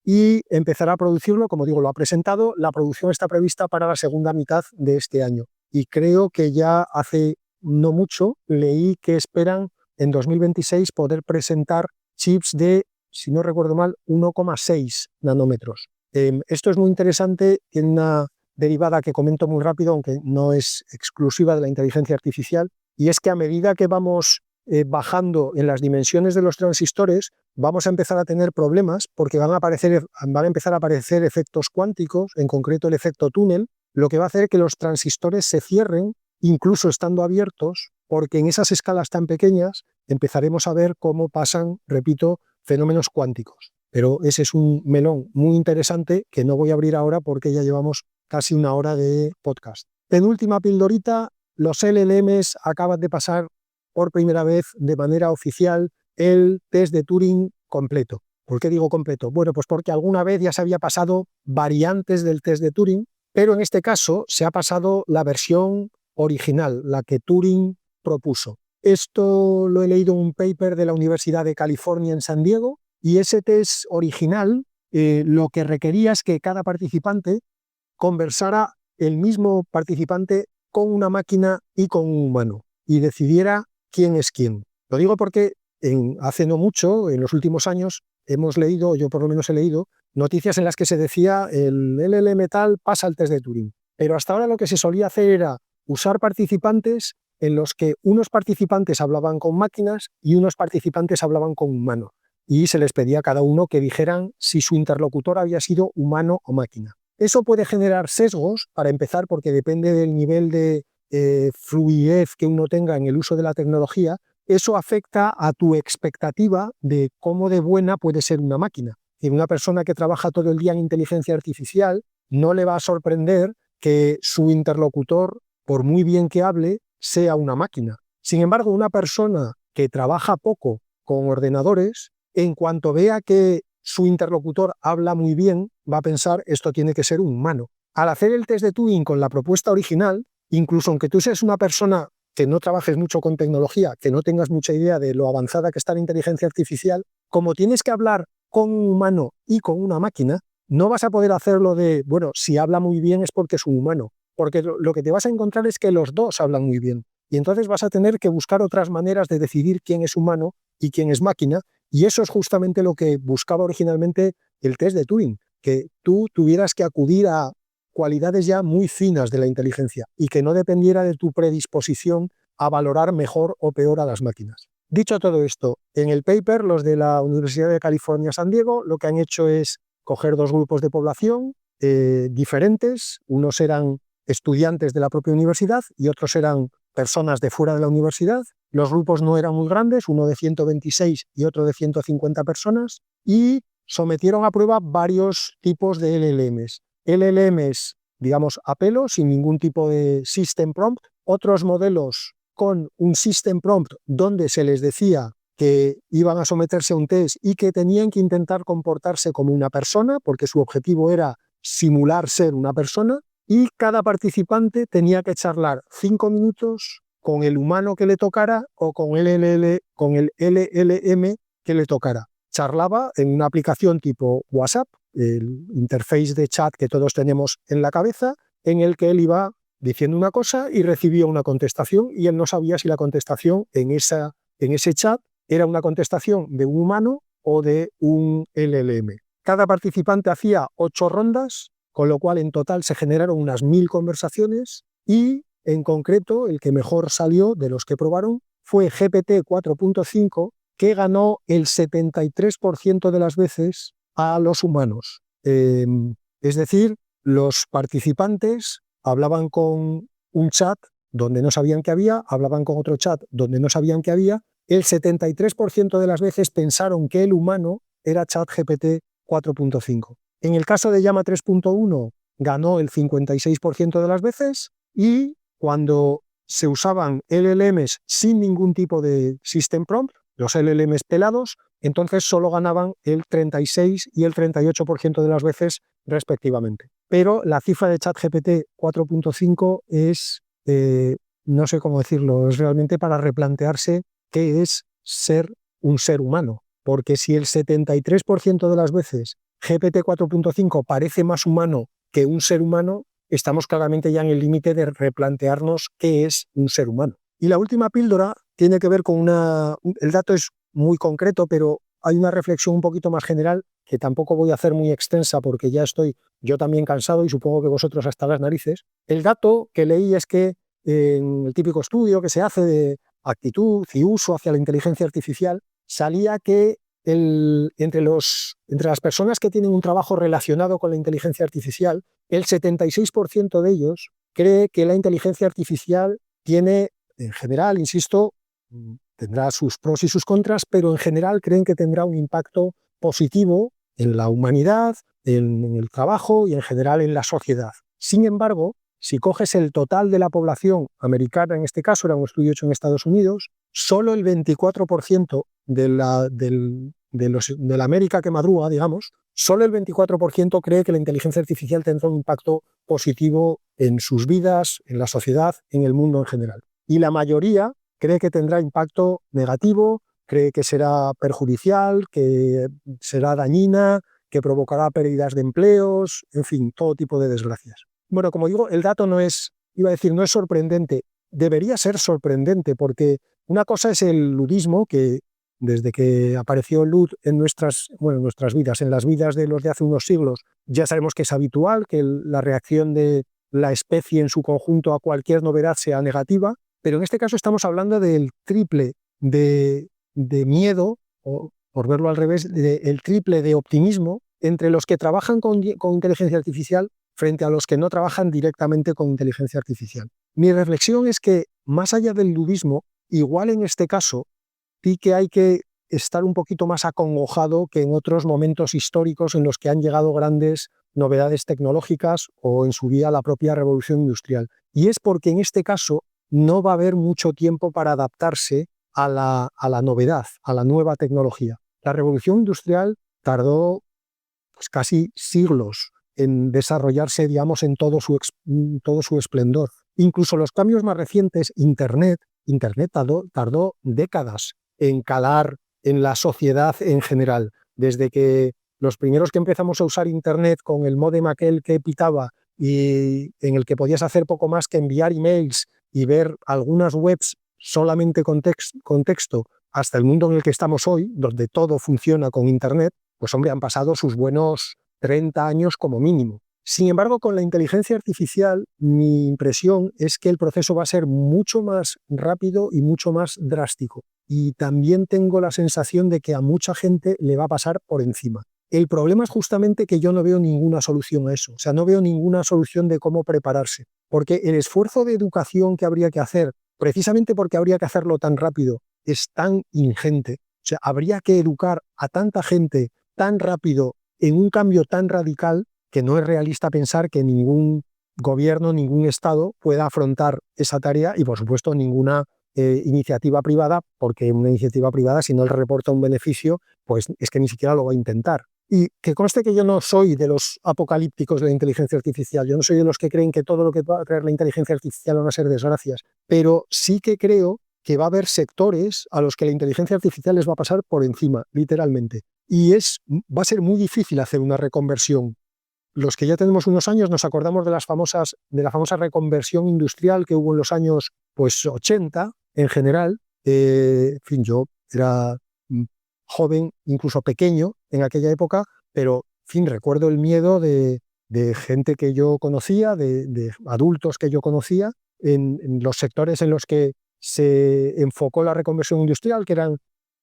Speaker 1: y empezará a producirlo, como digo, lo ha presentado. La producción está prevista para la segunda mitad de este año. Y creo que ya hace no mucho leí que esperan en 2026 poder presentar chips de, si no recuerdo mal, 1,6 nanómetros. Esto es muy interesante, tiene una derivada que comento muy rápido, aunque no es exclusiva de la inteligencia artificial, y es que a medida que vamos bajando en las dimensiones de los transistores, vamos a empezar a tener problemas porque van a empezar a aparecer efectos cuánticos, en concreto el efecto túnel, lo que va a hacer que los transistores se cierren, incluso estando abiertos, porque en esas escalas tan pequeñas empezaremos a ver cómo pasan, repito, fenómenos cuánticos. Pero ese es un melón muy interesante que no voy a abrir ahora porque ya llevamos casi una hora de podcast. Penúltima pildorita, los LLMs acaban de pasar por primera vez de manera oficial el test de Turing completo. ¿Por qué digo completo? Bueno, pues porque alguna vez ya se había pasado variantes del test de Turing, pero en este caso se ha pasado la versión original, la que Turing propuso. Esto lo he leído en un paper de la Universidad de California en San Diego, y ese test original lo que requería es que cada participante conversara, el mismo participante, con una máquina y con un humano, y decidiera quién es quién. Lo digo porque hace no mucho, en los últimos años, hemos leído, yo por lo menos he leído, noticias en las que se decía el LLM tal pasa el test de Turing. Pero hasta ahora lo que se solía hacer era usar participantes en los que unos participantes hablaban con máquinas y unos participantes hablaban con humano. Y se les pedía a cada uno que dijeran si su interlocutor había sido humano o máquina. Eso puede generar sesgos, para empezar, porque depende del nivel de fluidez que uno tenga en el uso de la tecnología. Eso afecta a tu expectativa de cómo de buena puede ser una máquina. Y una persona que trabaja todo el día en inteligencia artificial no le va a sorprender que su interlocutor, por muy bien que hable, sea una máquina. Sin embargo, una persona que trabaja poco con ordenadores, en cuanto vea que su interlocutor habla muy bien, va a pensar esto tiene que ser un humano. Al hacer el test de Turing con la propuesta original, incluso aunque tú seas una persona que no trabajes mucho con tecnología, que no tengas mucha idea de lo avanzada que está la inteligencia artificial, como tienes que hablar con un humano y con una máquina, no vas a poder hacerlo de, bueno, si habla muy bien es porque es un humano, porque lo que te vas a encontrar es que los dos hablan muy bien. Y entonces vas a tener que buscar otras maneras de decidir quién es humano y quién es máquina, y eso es justamente lo que buscaba originalmente el test de Turing, que tú tuvieras que acudir a cualidades ya muy finas de la inteligencia y que no dependiera de tu predisposición a valorar mejor o peor a las máquinas. Dicho todo esto, en el paper, los de la Universidad de California, San Diego, lo que han hecho es coger dos grupos de población diferentes. Unos eran estudiantes de la propia universidad y otros eran personas de fuera de la universidad. Los grupos no eran muy grandes, uno de 126 y otro de 150 personas, y sometieron a prueba varios tipos de LLMs. LLMs, digamos, a pelo, sin ningún tipo de system prompt, otros modelos con un system prompt donde se les decía que iban a someterse a un test y que tenían que intentar comportarse como una persona, porque su objetivo era simular ser una persona, y cada participante tenía que charlar 5 minutos con el humano que le tocara o con el LLM que le tocara. Charlaba en una aplicación tipo WhatsApp, el interface de chat que todos tenemos en la cabeza, en el que él iba diciendo una cosa y recibía una contestación, y él no sabía si la contestación en ese chat era una contestación de un humano o de un LLM. Cada participante hacía 8 rondas, con lo cual en total se generaron unas 1000 conversaciones, y en concreto el que mejor salió de los que probaron fue GPT 4.5, que ganó el 73% de las veces a los humanos. Es decir, Los participantes hablaban con un chat donde no sabían que había, hablaban con otro chat donde no sabían que había. El 73% de las veces pensaron que el humano era ChatGPT 4.5. En el caso de Llama 3.1 ganó el 56% de las veces, y cuando se usaban LLMs sin ningún tipo de system prompt, los LLMs pelados, entonces solo ganaban el 36 y el 38% de las veces respectivamente. Pero la cifra de ChatGPT 4.5 es, no sé cómo decirlo, es realmente para replantearse qué es ser un ser humano. Porque si el 73% de las veces GPT 4.5 parece más humano que un ser humano, estamos claramente ya en el límite de replantearnos qué es un ser humano. Y la última píldora tiene que ver con el dato es muy concreto, pero hay una reflexión un poquito más general que tampoco voy a hacer muy extensa porque ya estoy yo también cansado y supongo que vosotros hasta las narices. El dato que leí es que en el típico estudio que se hace de actitud y uso hacia la inteligencia artificial, salía que entre las personas que tienen un trabajo relacionado con la inteligencia artificial, el 76% de ellos cree que la inteligencia artificial tiene, en general, insisto, tendrá sus pros y sus contras, pero en general creen que tendrá un impacto positivo en la humanidad, en el trabajo y en general en la sociedad. Sin embargo, si coges el total de la población americana, en este caso era un estudio hecho en Estados Unidos, solo el 24% de la América que madruga, digamos, solo el 24% cree que la inteligencia artificial tendrá un impacto positivo en sus vidas, en la sociedad, en el mundo en general. Y la mayoría cree que tendrá impacto negativo, cree que será perjudicial, que será dañina, que provocará pérdidas de empleos, en fin, todo tipo de desgracias. Bueno, como digo, el dato no es sorprendente, debería ser sorprendente, porque una cosa es el ludismo, que desde que apareció el LUD en nuestras vidas, en las vidas de los de hace unos siglos, ya sabemos que es habitual, que la reacción de la especie en su conjunto a cualquier novedad sea negativa, pero en este caso estamos hablando del triple de miedo, o por verlo al revés, el triple de optimismo entre los que trabajan con inteligencia artificial frente a los que no trabajan directamente con inteligencia artificial. Mi reflexión es que, más allá del ludismo, igual en este caso, sí que hay que estar un poquito más acongojado que en otros momentos históricos en los que han llegado grandes novedades tecnológicas o en su día la propia revolución industrial. Y es porque en este caso no va a haber mucho tiempo para adaptarse a la novedad, a la nueva tecnología. La revolución industrial tardó casi siglos en desarrollarse, digamos, en todo su esplendor. Incluso los cambios más recientes, Internet tardó décadas en calar en la sociedad en general. Desde que los primeros que empezamos a usar Internet con el módem aquel que pitaba y en el que podías hacer poco más que enviar emails y ver algunas webs solamente con texto, hasta el mundo en el que estamos hoy, donde todo funciona con Internet, pues hombre, han pasado sus buenos 30 años como mínimo. Sin embargo, con la inteligencia artificial, mi impresión es que el proceso va a ser mucho más rápido y mucho más drástico. Y también tengo la sensación de que a mucha gente le va a pasar por encima. El problema es justamente que yo no veo ninguna solución a eso. O sea, no veo ninguna solución de cómo prepararse. Porque el esfuerzo de educación que habría que hacer, precisamente porque habría que hacerlo tan rápido, es tan ingente. O sea, habría que educar a tanta gente tan rápido en un cambio tan radical que no es realista pensar que ningún gobierno, ningún Estado pueda afrontar esa tarea y, por supuesto, ninguna iniciativa privada, porque una iniciativa privada, si no le reporta un beneficio, pues es que ni siquiera lo va a intentar. Y que conste que yo no soy de los apocalípticos de la inteligencia artificial, yo no soy de los que creen que todo lo que va a traer la inteligencia artificial van a ser desgracias, pero sí que creo que va a haber sectores a los que la inteligencia artificial les va a pasar por encima, literalmente. Y va a ser muy difícil hacer una reconversión. Los que ya tenemos unos años nos acordamos de la famosa reconversión industrial que hubo en los años 80 en general. En fin, yo era joven, incluso pequeño en aquella época, pero en fin, recuerdo el miedo de gente que yo conocía, de adultos que yo conocía, en los sectores en los que se enfocó la reconversión industrial, que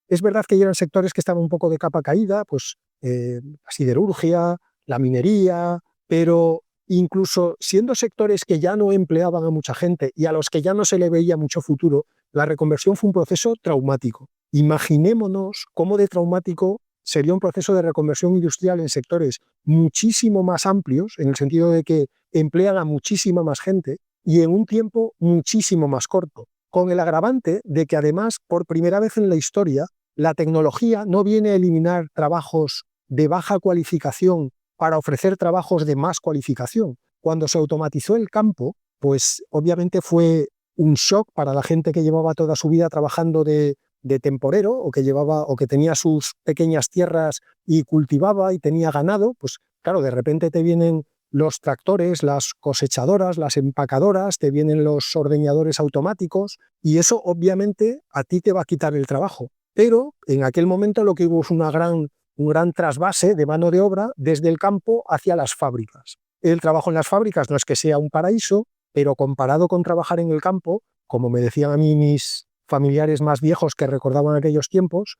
Speaker 1: es verdad que eran sectores que estaban un poco de capa caída, pues la siderurgia, la minería, pero incluso siendo sectores que ya no empleaban a mucha gente y a los que ya no se le veía mucho futuro, la reconversión fue un proceso traumático. Imaginémonos cómo de traumático sería un proceso de reconversión industrial en sectores muchísimo más amplios, en el sentido de que emplean a muchísima más gente y en un tiempo muchísimo más corto, con el agravante de que además, por primera vez en la historia, la tecnología no viene a eliminar trabajos de baja cualificación para ofrecer trabajos de más cualificación. Cuando se automatizó el campo, pues obviamente fue un shock para la gente que llevaba toda su vida trabajando de temporero o que tenía sus pequeñas tierras y cultivaba y tenía ganado. Pues claro, de repente te vienen los tractores, las cosechadoras, las empacadoras, te vienen los ordeñadores automáticos y eso obviamente a ti te va a quitar el trabajo. Pero en aquel momento lo que hubo es un gran trasvase de mano de obra desde el campo hacia las fábricas. El trabajo en las fábricas no es que sea un paraíso, pero comparado con trabajar en el campo, como me decían a mí mis familiares más viejos que recordaban aquellos tiempos,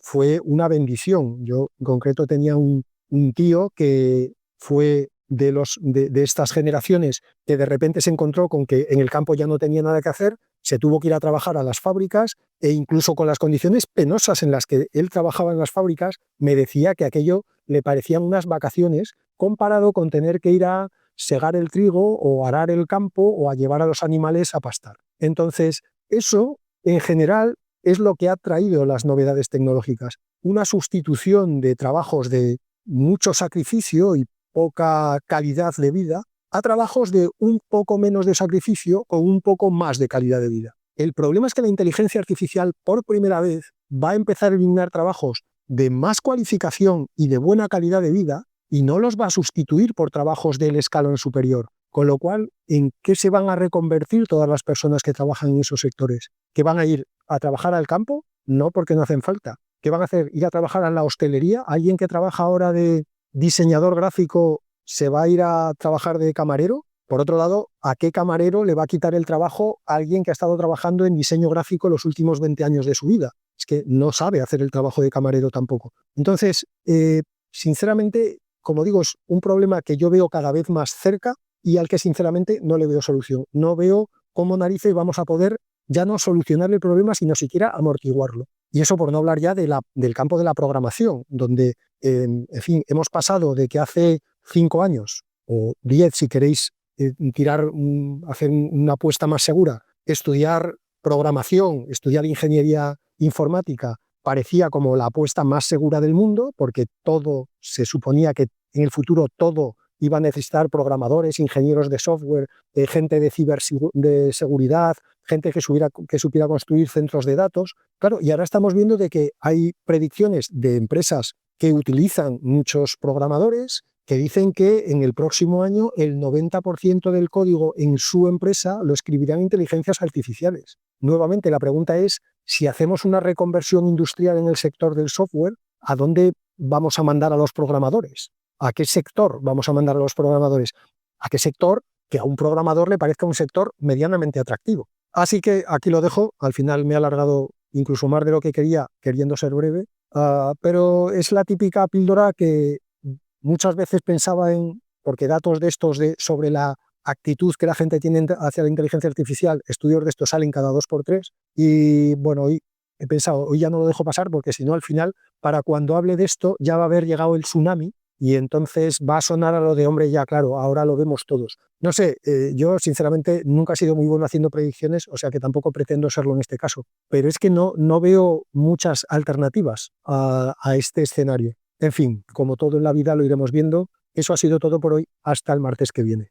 Speaker 1: fue una bendición. Yo en concreto tenía un tío que fue de estas generaciones que de repente se encontró con que en el campo ya no tenía nada que hacer, se tuvo que ir a trabajar a las fábricas e incluso con las condiciones penosas en las que él trabajaba en las fábricas, me decía que aquello le parecían unas vacaciones comparado con tener que ir a segar el trigo o arar el campo o a llevar a los animales a pastar. Entonces, eso en general es lo que ha traído las novedades tecnológicas, una sustitución de trabajos de mucho sacrificio y poca calidad de vida a trabajos de un poco menos de sacrificio con un poco más de calidad de vida. El problema es que la inteligencia artificial por primera vez va a empezar a eliminar trabajos de más cualificación y de buena calidad de vida y no los va a sustituir por trabajos del escalón superior. Con lo cual, ¿en qué se van a reconvertir todas las personas que trabajan en esos sectores? ¿Que van a ir a trabajar al campo? No, porque no hacen falta. ¿Qué van a hacer? ¿Ir a trabajar a la hostelería? ¿Alguien que trabaja ahora de diseñador gráfico se va a ir a trabajar de camarero? Por otro lado, ¿a qué camarero le va a quitar el trabajo a alguien que ha estado trabajando en diseño gráfico los últimos 20 años de su vida? Es que no sabe hacer el trabajo de camarero tampoco. Entonces, sinceramente, como digo, es un problema que yo veo cada vez más cerca y al que sinceramente no le veo solución. No veo cómo narices vamos a poder ya no solucionar el problema, sino siquiera amortiguarlo. Y eso por no hablar ya del campo de la programación, donde, en fin, hemos pasado de que hace 5 años, o 10 si queréis hacer una apuesta más segura, estudiar programación, estudiar ingeniería informática, parecía como la apuesta más segura del mundo, porque todo se suponía que en el futuro todo iba a necesitar programadores, ingenieros de software, gente de seguridad, gente que supiera construir centros de datos. Claro, y ahora estamos viendo de que hay predicciones de empresas que utilizan muchos programadores que dicen que en el próximo año el 90% del código en su empresa lo escribirán inteligencias artificiales. Nuevamente, la pregunta es, si hacemos una reconversión industrial en el sector del software, ¿a dónde vamos a mandar a los programadores? ¿A qué sector vamos a mandar a los programadores? ¿A qué sector que a un programador le parezca un sector medianamente atractivo? Así que aquí lo dejo. Al final me he alargado incluso más de lo que quería, queriendo ser breve, pero es la típica píldora que muchas veces pensaba porque datos de estos sobre la actitud que la gente tiene hacia la inteligencia artificial, estudios de estos salen cada 2 por 3 y bueno, hoy he pensado, hoy ya no lo dejo pasar porque si no al final, para cuando hable de esto ya va a haber llegado el tsunami y entonces va a sonar a lo de hombre ya claro, ahora lo vemos todos. No sé, yo sinceramente nunca he sido muy bueno haciendo predicciones, o sea que tampoco pretendo serlo en este caso, pero es que no veo muchas alternativas a este escenario. En fin, como todo en la vida lo iremos viendo. Eso ha sido todo por hoy. Hasta el martes que viene.